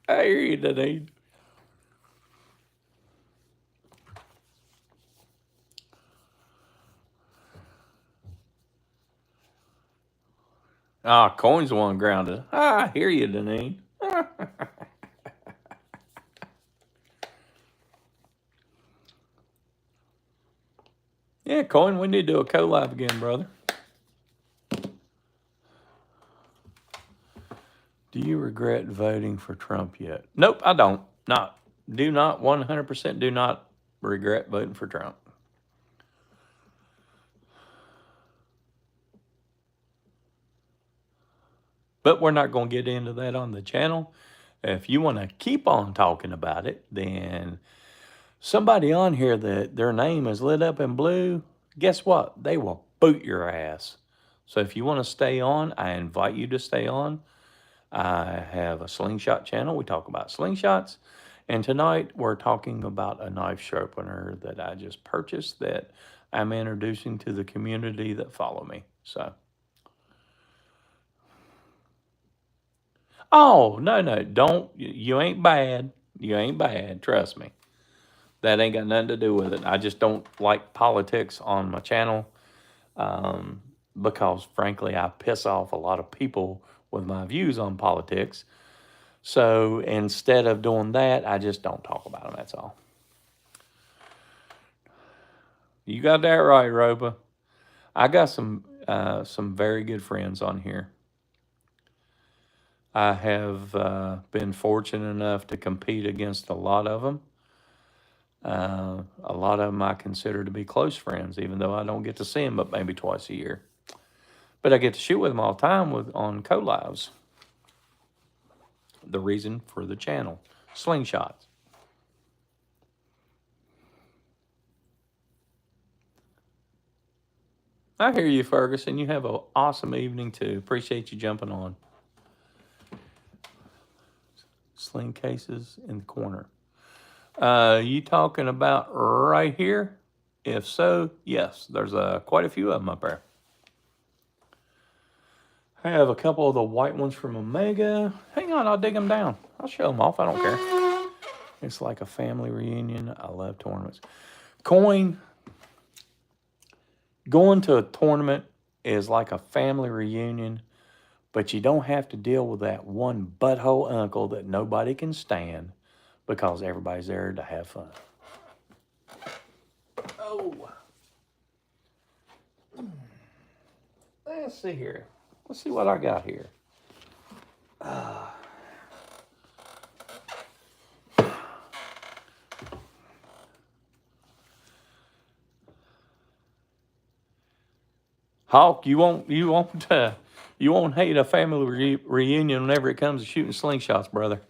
I hear you, Denise. Ah, Coin's the one grounded. Ah, I hear you, Denise. Yeah, Coin, we need to do a collab again, brother. Do you regret voting for Trump yet? Nope, I don't. Do not 100% do not regret voting for Trump. But we're not going to get into that on the channel. If you want to keep on talking about it, then somebody on here that their name is lit up in blue, guess what? They will boot your ass. So if you want to stay on, I invite you to stay on. I have a slingshot channel. We talk about slingshots. And tonight we're talking about a knife sharpener that I just purchased that I'm introducing to the community that follow me. So, oh, no, don't. You ain't bad. You ain't bad. Trust me. That ain't got nothing to do with it. I just don't like politics on my channel because, frankly, I piss off a lot of people with my views on politics. So instead of doing that, I just don't talk about them. That's all. You got that right, Roba. I got some very good friends on here. I have been fortunate enough to compete against a lot of them. A lot of them I consider to be close friends, even though I don't get to see them but maybe twice a year. But I get to shoot with them all the time on collabs. The reason for the channel, Slingshots. I hear you, Ferguson. You have an awesome evening, too. Appreciate you jumping on. Sling cases in the corner. You talking about right here? If so, yes. There's quite a few of them up there. I have a couple of the white ones from Omega. Hang on, I'll dig them down. I'll show them off. I don't care. It's like a family reunion. I love tournaments. Going to a tournament is like a family reunion, but you don't have to deal with that one butthole uncle that nobody can stand because everybody's there to have fun. Oh. Let's see here. Let's see what I got here. Hawk, you won't hate a family reunion whenever it comes to shooting slingshots, brother.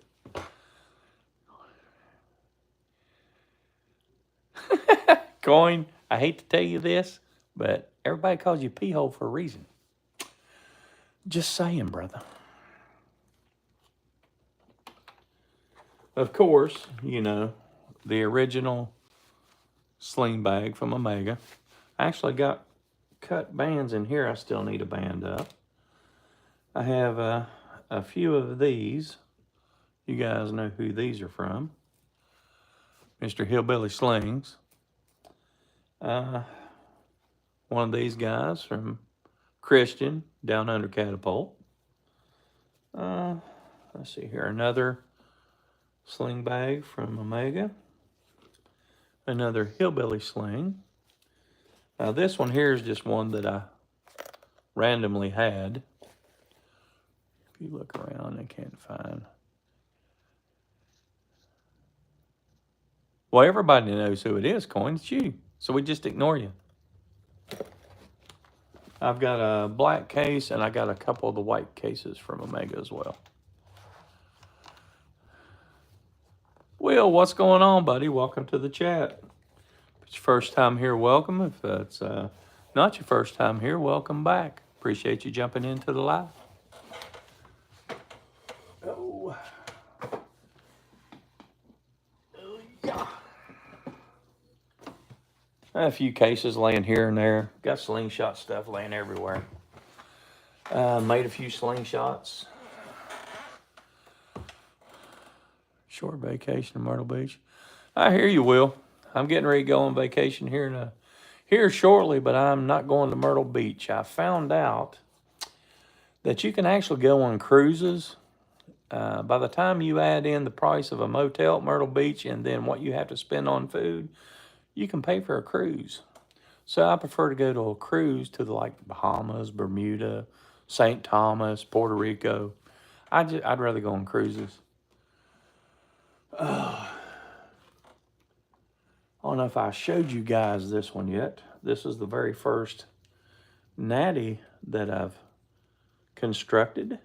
Coin, I hate to tell you this, but everybody calls you P-hole for a reason. Just saying, brother. Of course, you know, the original sling bag from Omega. I actually got cut bands in here I still need to band up. I have a few of these. You guys know who these are from. Mr. Hillbilly Slings. One of these guys from Christian down under Catapult. Let's see here, another sling bag from Omega. Another Hillbilly Sling. Now this one here is just one that I randomly had. If you look around, I can't find. Well, everybody knows who it is, Coin. It's you. So we just ignore you. I've got a black case and I got a couple of the white cases from Omega as well. Will, what's going on, buddy? Welcome to the chat. If it's your first time here, welcome. If it's not your first time here, welcome back. Appreciate you jumping into the live. Oh. Yeah. A few cases laying here and there. Got slingshot stuff laying everywhere. Made a few slingshots. Short vacation in Myrtle Beach. I hear you, Will. I'm getting ready to go on vacation here shortly, but I'm not going to Myrtle Beach. I found out that you can actually go on cruises. By the time you add in the price of a motel at Myrtle Beach and then what you have to spend on food, you can pay for a cruise. So I prefer to go to a cruise to the like Bahamas, Bermuda, St. Thomas, Puerto Rico. I'd rather go on cruises. I don't know if I showed you guys this one yet. This is the very first natty that I've constructed.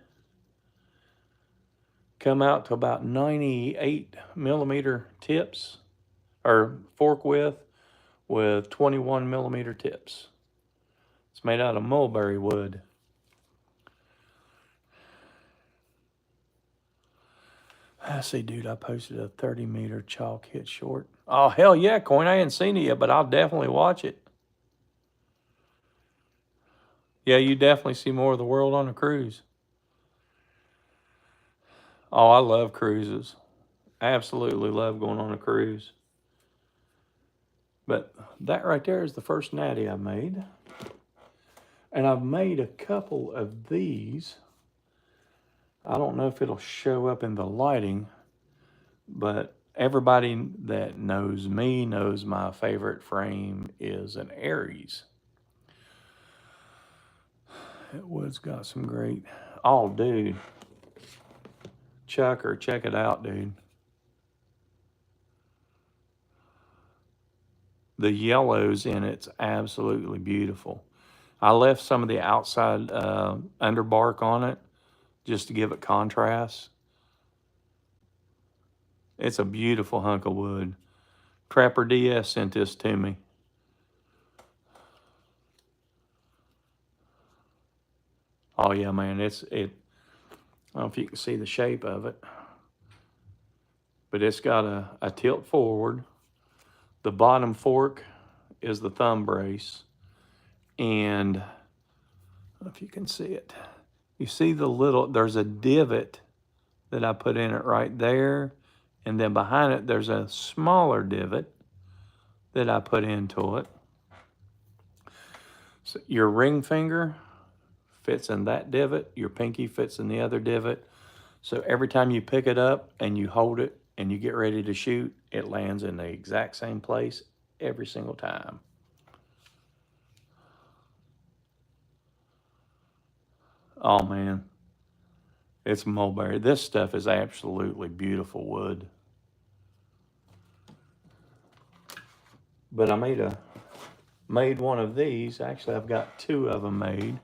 Come out to about 98 millimeter tips, or fork width with 21 millimeter tips. It's made out of mulberry wood. I see, dude, I posted a 30-meter chalk hit short. Oh, hell yeah, Coin. I hadn't seen it yet, but I'll definitely watch it. Yeah, you definitely see more of the world on a cruise. Oh, I love cruises. Absolutely love going on a cruise. But that right there is the first natty I made. And I've made a couple of these. I don't know if it'll show up in the lighting, but everybody that knows me knows my favorite frame is an Aries. That wood's got some great, oh dude. Chucker, check it out, dude. The yellows in it's absolutely beautiful. I left some of the outside underbark on it just to give it contrast. It's a beautiful hunk of wood. Trapper DS sent this to me. Oh yeah, man, I don't know if you can see the shape of it, but it's got a tilt forward. The bottom fork is the thumb brace, and I don't know if you can see it. You see there's a divot that I put in it right there, And then behind it, there's a smaller divot that I put into it. So your ring finger fits in that divot. Your pinky fits in the other divot. So every time you pick it up and you hold it and you get ready to shoot, it lands in the exact same place every single time. Oh man, it's mulberry. This stuff is absolutely beautiful wood. But I made one of these. Actually, I've got two of them made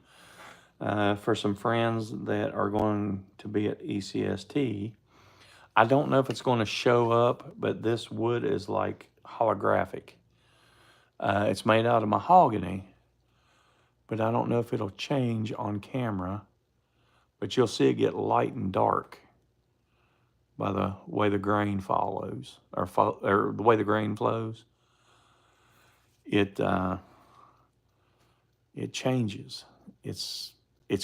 for some friends that are going to be at ECST. I don't know if it's going to show up, but this wood is like holographic. It's made out of mahogany, but I don't know if it'll change on camera. But you'll see it get light and dark by the way the grain follows, or the way the grain flows. It changes. It's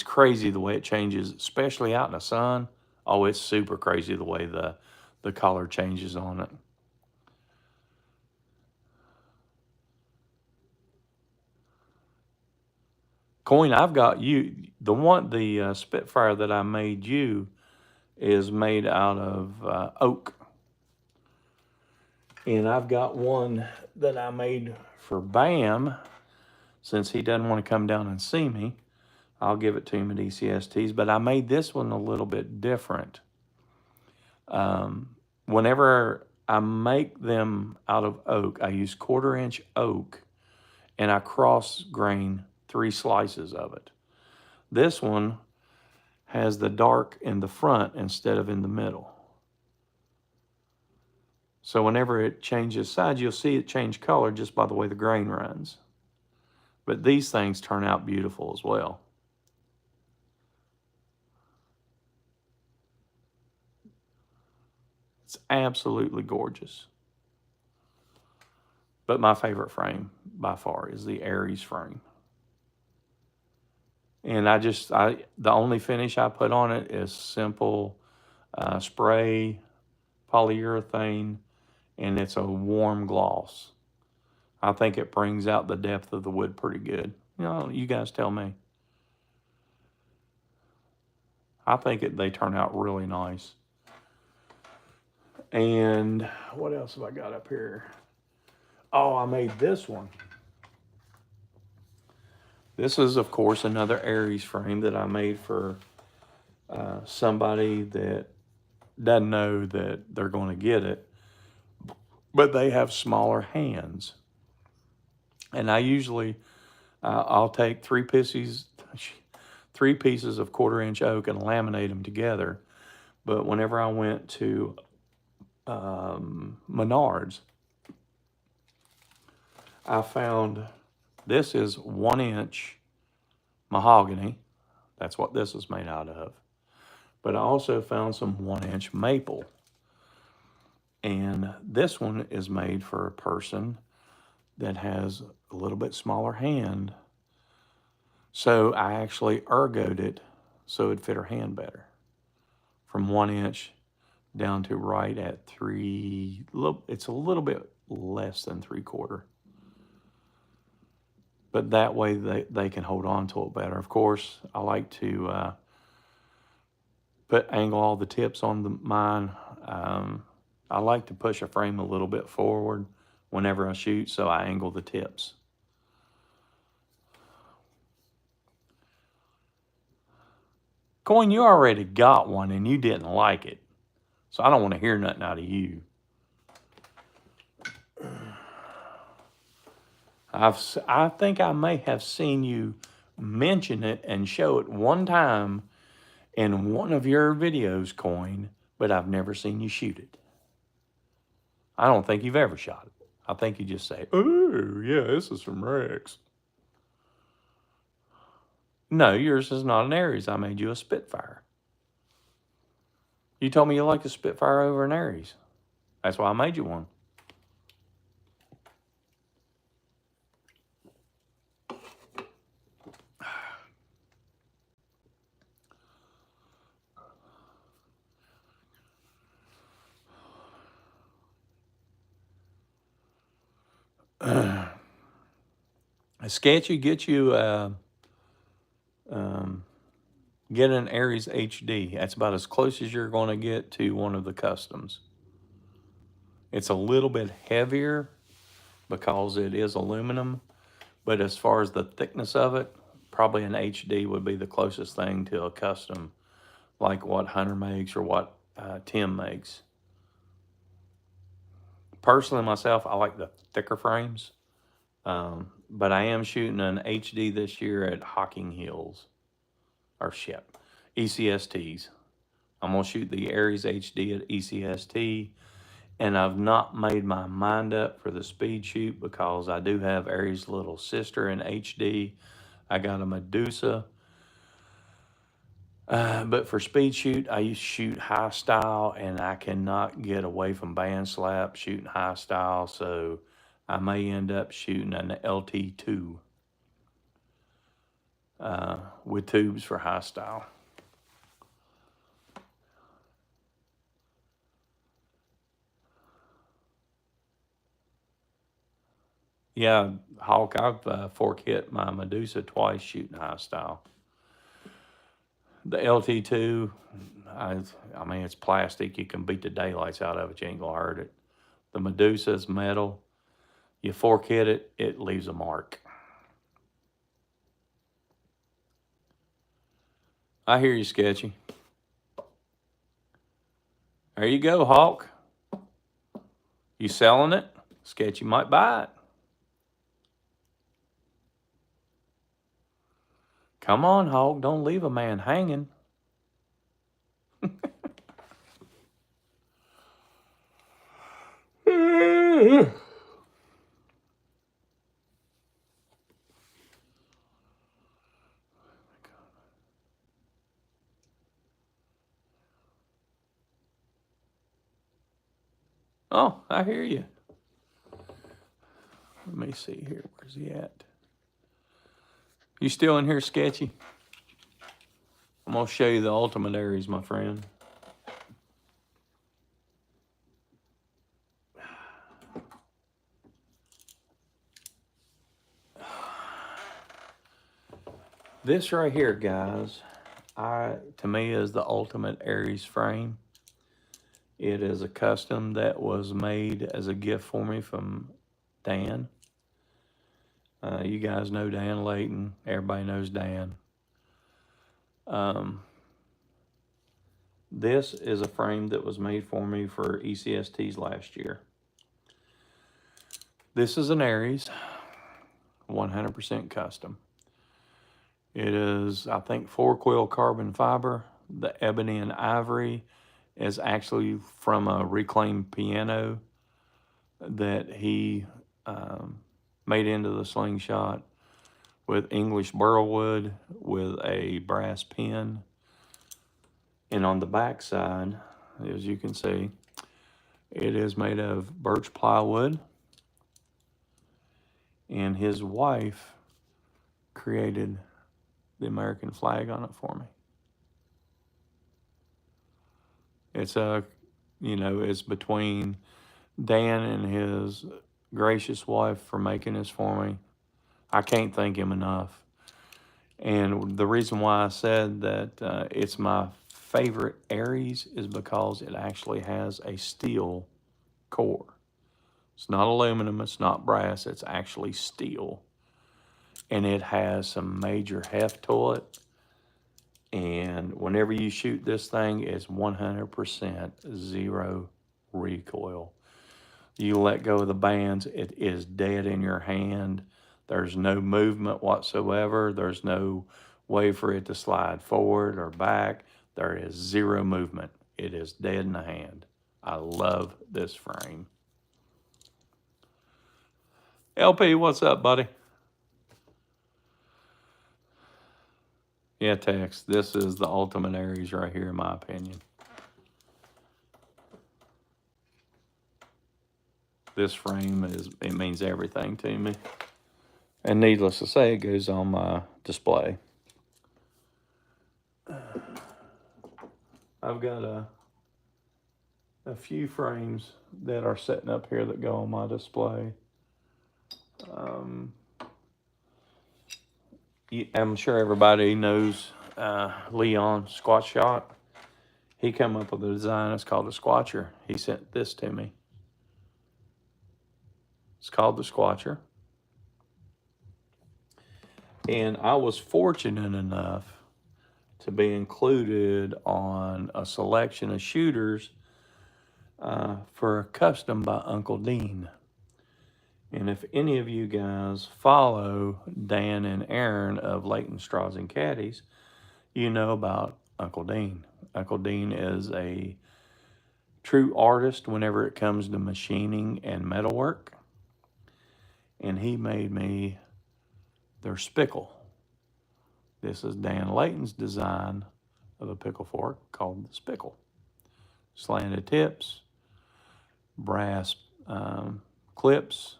crazy the way it changes, especially out in the sun. Oh, it's super crazy the way the color changes on it. Coin, I've got you. The Spitfire that I made you is made out of oak. And I've got one that I made for Bam. Since he doesn't want to come down and see me, I'll give it to him at ECSTs. But I made this one a little bit different. Whenever I make them out of oak, I use 1/4-inch oak, and I cross grain 3 slices of it. This one has the dark in the front instead of in the middle. So whenever it changes sides, you'll see it change color just by the way the grain runs. But these things turn out beautiful as well. It's absolutely gorgeous. But my favorite frame by far is the Aries frame. And the only finish I put on it is simple spray polyurethane, and it's a warm gloss. I think it brings out the depth of the wood pretty good. You know, you guys tell me. I think they turn out really nice. And what else have I got up here? Oh, I made this one. This is, of course, another Aries frame that I made for somebody that doesn't know that they're going to get it, but they have smaller hands. And I usually, I'll take 3 pieces of 1/4-inch oak and laminate them together. But whenever I went to Menards, I found this is 1-inch mahogany. That's what this is made out of. But I also found some 1-inch maple. And this one is made for a person that has a little bit smaller hand. So I actually ergoed it so it'd fit her hand better. From 1 inch down to right at 3, it's a little bit less than 3/4. But that way they can hold on to it better. Of course, I like to angle all the tips on mine. I like to push a frame a little bit forward whenever I shoot, so I angle the tips. Coin, you already got one and you didn't like it. So I don't want to hear nothing out of you. I think I may have seen you mention it and show it one time in one of your videos, Coin, but I've never seen you shoot it. I don't think you've ever shot it. I think you just say, oh, yeah, this is from Rex. No, yours is not an Aries. I made you a Spitfire. You told me you liked the Spitfire over an Aries. That's why I made you one. Sketchy, get you get an Aries HD. That's about as close as you're going to get to one of the customs. It's a little bit heavier because it is aluminum, but as far as the thickness of it, probably an HD would be the closest thing to a custom, like what Hunter makes or what Tim makes. Personally, myself, I like the thicker frames, but I am shooting an HD this year at Hocking Hills, or shit, ECSTs. I'm going to shoot the Aries HD at ECST, and I've not made my mind up for the speed shoot because I do have Aries' little sister in HD. I got a Medusa. But for speed shoot, I used to shoot high style, and I cannot get away from band slap shooting high style, so I may end up shooting an LT2 with tubes for high style. Yeah, Hawk, I've fork hit my Medusa twice shooting high style. The LT2, I mean, it's plastic. You can beat the daylights out of it. You ain't gonna hurt it. The Medusa's metal. You fork hit it, it leaves a mark. I hear you, Sketchy. There you go, Hawk. You selling it? Sketchy might buy it. Come on, Hawk. Don't leave a man hanging. Oh, I hear you. Let me see here. Where's he at? You still in here, Sketchy? I'm going to show you the ultimate Aries, my friend. This right here, guys, to me is the ultimate Aries frame. It is a custom that was made as a gift for me from Dan. You guys know Dan Layton. Everybody knows Dan. This is a frame that was made for me for ECSTs last year. This is an Aries, 100% custom. It is, I think, 4-quill carbon fiber. The ebony and ivory is actually from a reclaimed piano that he made into the Slingshot with English burlwood with a brass pin. And on the back side, as you can see, it is made of birch plywood. And his wife created the American flag on it for me. It's it's between Dan and his gracious wife for making this for me. I can't thank him enough. And the reason why I said that it's my favorite Aries is because it actually has a steel core. It's not aluminum, it's not brass, it's actually steel. And it has some major heft to it. And whenever you shoot this thing, it's 100% zero recoil. You let go of the bands, it is dead in your hand. There's no movement whatsoever. There's no way for it to slide forward or back. There is zero movement. It is dead in the hand. I love this frame. LP, what's up, buddy? Yeah, Tex, this is the ultimate Aries right here, in my opinion. This frame it means everything to me. And needless to say, it goes on my display. I've got a few frames that are sitting up here that go on my display. I'm sure everybody knows Leon Squat Shot. He came up with a design. It's called a Squatcher. He sent this to me. It's called the Squatcher. And I was fortunate enough to be included on a selection of shooters for a custom by Uncle Dean. And if any of you guys follow Dan and Aaron of Leighton Straws and Caddies, you know about Uncle Dean. Uncle Dean is a true artist whenever it comes to machining and metalwork. And he made me their spickle. This is Dan Leighton's design of a pickle fork called the spickle. Slanted tips, brass clips,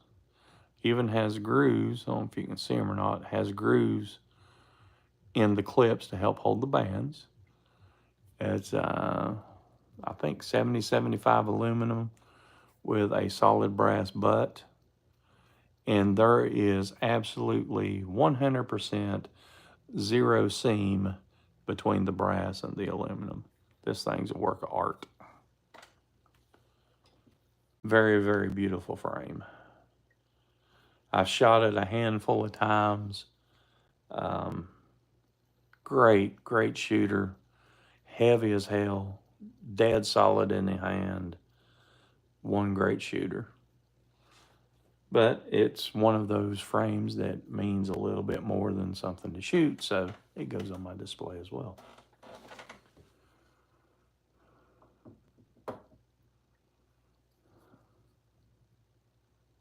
even has grooves. I don't know if you can see them or not. Has grooves in the clips to help hold the bands. It's, I think, 70-75 aluminum with a solid brass butt. And there is absolutely 100% zero seam between the brass and the aluminum. This thing's a work of art. Very, very beautiful frame. I've shot it a handful of times. Great shooter. Heavy as hell. Dead solid in the hand. One great shooter. But it's one of those frames that means a little bit more than something to shoot, so it goes on my display as well.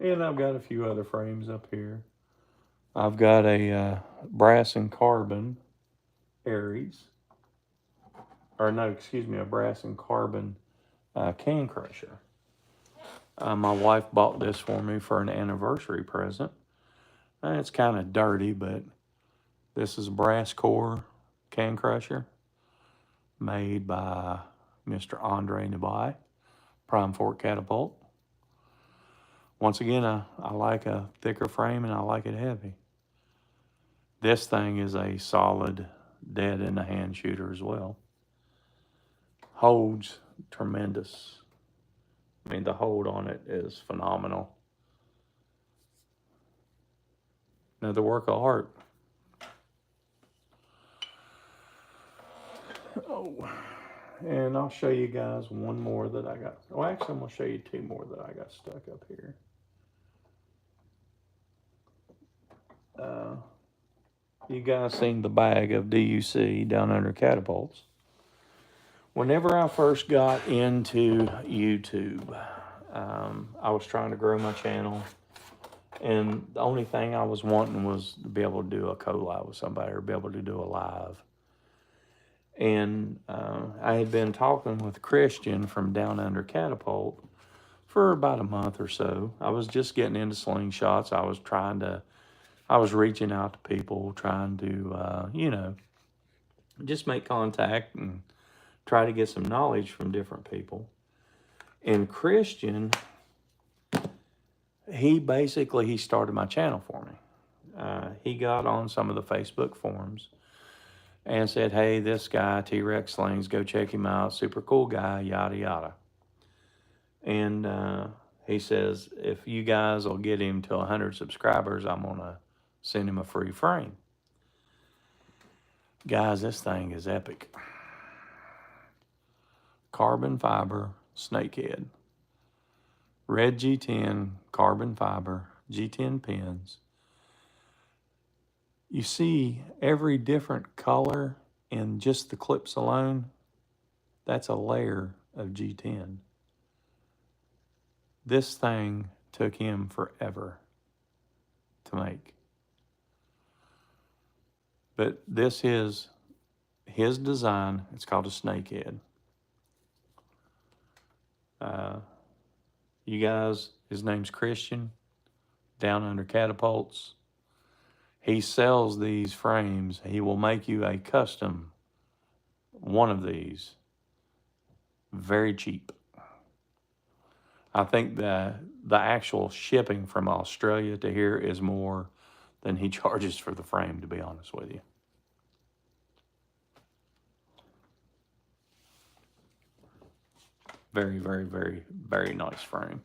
And I've got a few other frames up here. I've got a brass and carbon Aries. Or no, excuse me, a brass and carbon can crusher. My wife bought this for me for an anniversary present. It's kind of dirty, but this is a brass core can crusher made by Mr. Andre Nabai, Prime Fork Catapult. Once again, I like a thicker frame and I like it heavy. This thing is a solid dead in the hand shooter as well. Holds tremendous. I mean, the hold on it is phenomenal. Another work of art. Oh, and I'll show you guys one more that I got. Well, actually, I'm going to show you two more that I got stuck up here. You guys seen the bag of DUC down under catapults. Whenever I first got into YouTube, I was trying to grow my channel. And the only thing I was wanting was to be able to do a collab with somebody or be able to do a live. And I had been talking with Christian from Down Under Catapult for about a month or so. I was just getting into slingshots. I was reaching out to people, trying to, just make contact and try to get some knowledge from different people. And Christian, he started my channel for me. He got on some of the Facebook forums and said, hey, this guy, T-Rex-Slings, go check him out. Super cool guy, yada, yada. And he says, if you guys will get him to 100 subscribers, I'm going to send him a free frame. Guys, this thing is epic. Carbon fiber snakehead. Red G10 carbon fiber G10 pins. You see every different color in just the clips alone. That's a layer of G10. This thing took him forever to make. But this is his design. It's called a snakehead. You guys, his name's Christian, Down Under Catapults. He sells these frames. He will make you a custom one of these very cheap. I think the actual shipping from Australia to here is more than he charges for the frame, to be honest with you. Very, very, very, very nice frame.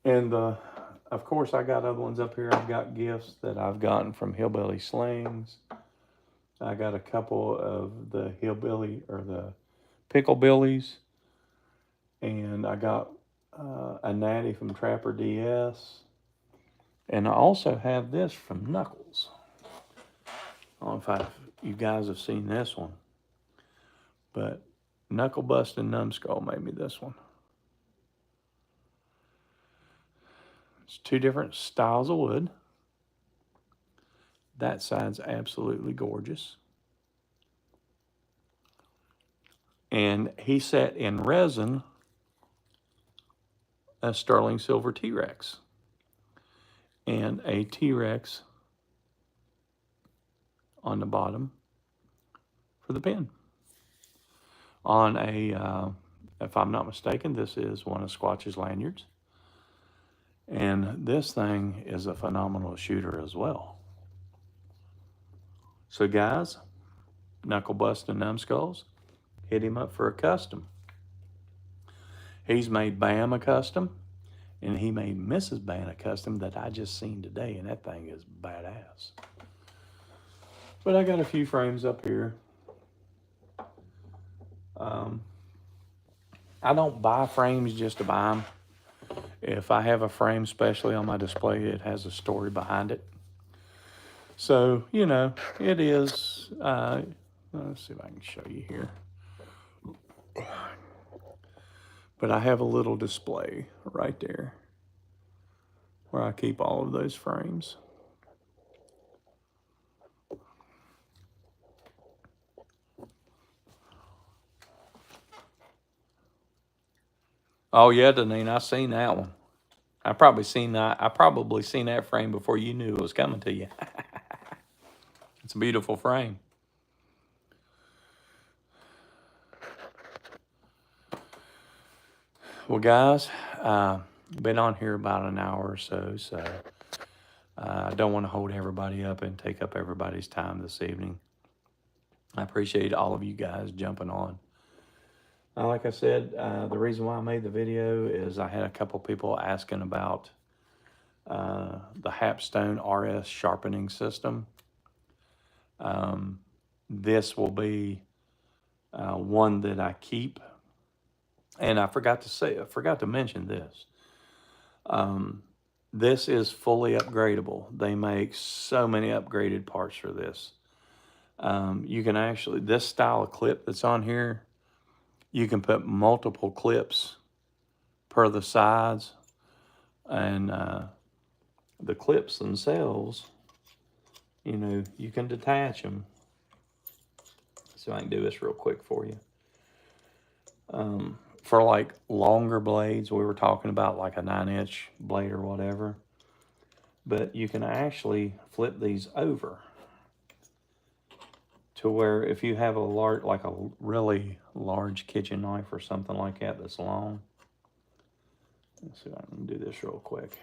And of course, I got other ones up here. I've got gifts that I've gotten from Hillbilly Slings. I got a couple of the Hillbilly or the Pickle Billies. And I got a natty from Trapper DS. And I also have this from Knuckles. I don't know if you guys have seen this one. But Knuckle Bustin' Numbskull made me this one. It's 2 different styles of wood. That side's absolutely gorgeous. And he set in resin a sterling silver T-Rex and a T-Rex on the bottom for the pen. On a, if I'm not mistaken, this is one of Squatch's lanyards. And this thing is a phenomenal shooter as well. So guys, Knuckle Bustin' Numbskulls, hit him up for a custom. He's made Bam a custom, and he made Mrs. Bam a custom that I just seen today, and that thing is badass. But I got a few frames up here. I don't buy frames just to buy them. If I have a frame, especially on my display, it has a story behind it. So, you know, it is, let's see if I can show you here. But I have a little display right there where I keep all of those frames. Oh yeah, Deneen, I seen that one. I probably seen that frame before you knew it was coming to you. It's a beautiful frame. Well, guys, been on here about an hour or so, so I don't want to hold everybody up and take up everybody's time this evening. I appreciate all of you guys jumping on. Like I said, the reason why I made the video is I had a couple people asking about the Hapstone RS sharpening system. This will be one that I keep. And I forgot to mention this. This is fully upgradable. They make so many upgraded parts for this. You can actually, this style of clip that's on here, you can put multiple clips per the sides. And the clips themselves, you know, you can detach them. So I can do this real quick for you. For like longer blades, we were talking about like a 9-inch blade or whatever. But you can actually flip these over to where if you have a large, like a really large kitchen knife or something like that that's long. Let's see if I can do this real quick.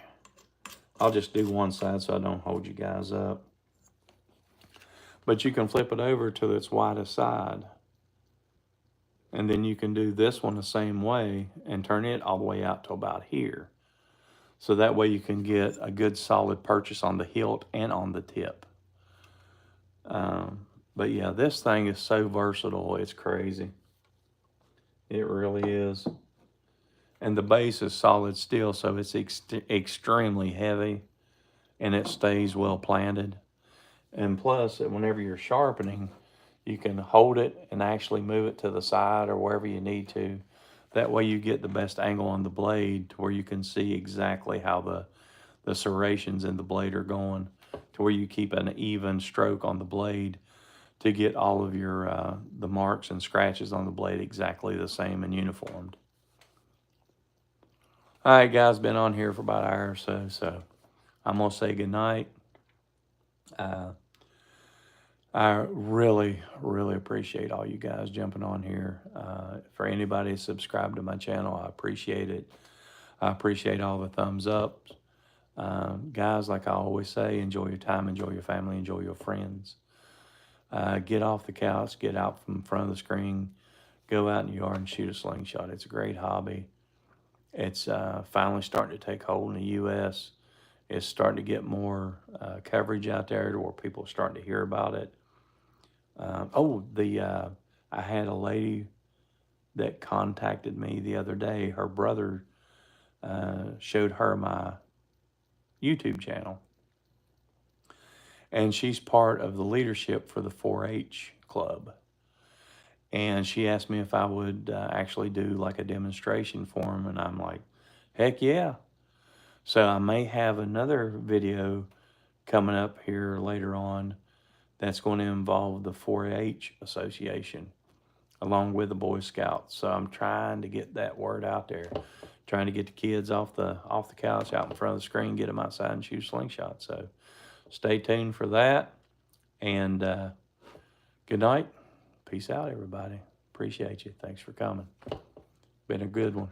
I'll just do one side so I don't hold you guys up. But you can flip it over to its widest side. And then you can do this one the same way and turn it all the way out to about here. So that way you can get a good solid purchase on the hilt and on the tip. But yeah, this thing is so versatile, it's crazy. It really is. And the base is solid steel, so it's extremely heavy and it stays well planted. And plus, whenever you're sharpening, you can hold it and actually move it to the side or wherever you need to. That way you get the best angle on the blade to where you can see exactly how the serrations in the blade are going, to where you keep an even stroke on the blade to get all of your the marks and scratches on the blade exactly the same and uniformed. All right, guys, been on here for about an hour or so, so I'm going to say goodnight. I really, really appreciate all you guys jumping on here. For anybody subscribed to my channel, I appreciate it. I appreciate all the thumbs up. Guys, like I always say, enjoy your time, enjoy your family, enjoy your friends. Get off the couch, get out from front of the screen, go out in the yard and shoot a slingshot. It's a great hobby. It's finally starting to take hold in the U.S. It's starting to get more coverage out there to where people are starting to hear about it. I had a lady that contacted me the other day. Her brother showed her my YouTube channel, and she's part of the leadership for the 4-H club. And she asked me if I would actually do like a demonstration for them, and I'm like, heck yeah. So I may have another video coming up here later on that's going to involve the 4-H Association along with the Boy Scouts. So I'm trying to get that word out there, trying to get the kids off the couch, out in front of the screen, get them outside and shoot slingshot. So stay tuned for that. And good night. Peace out, everybody. Appreciate you. Thanks for coming. Been a good one.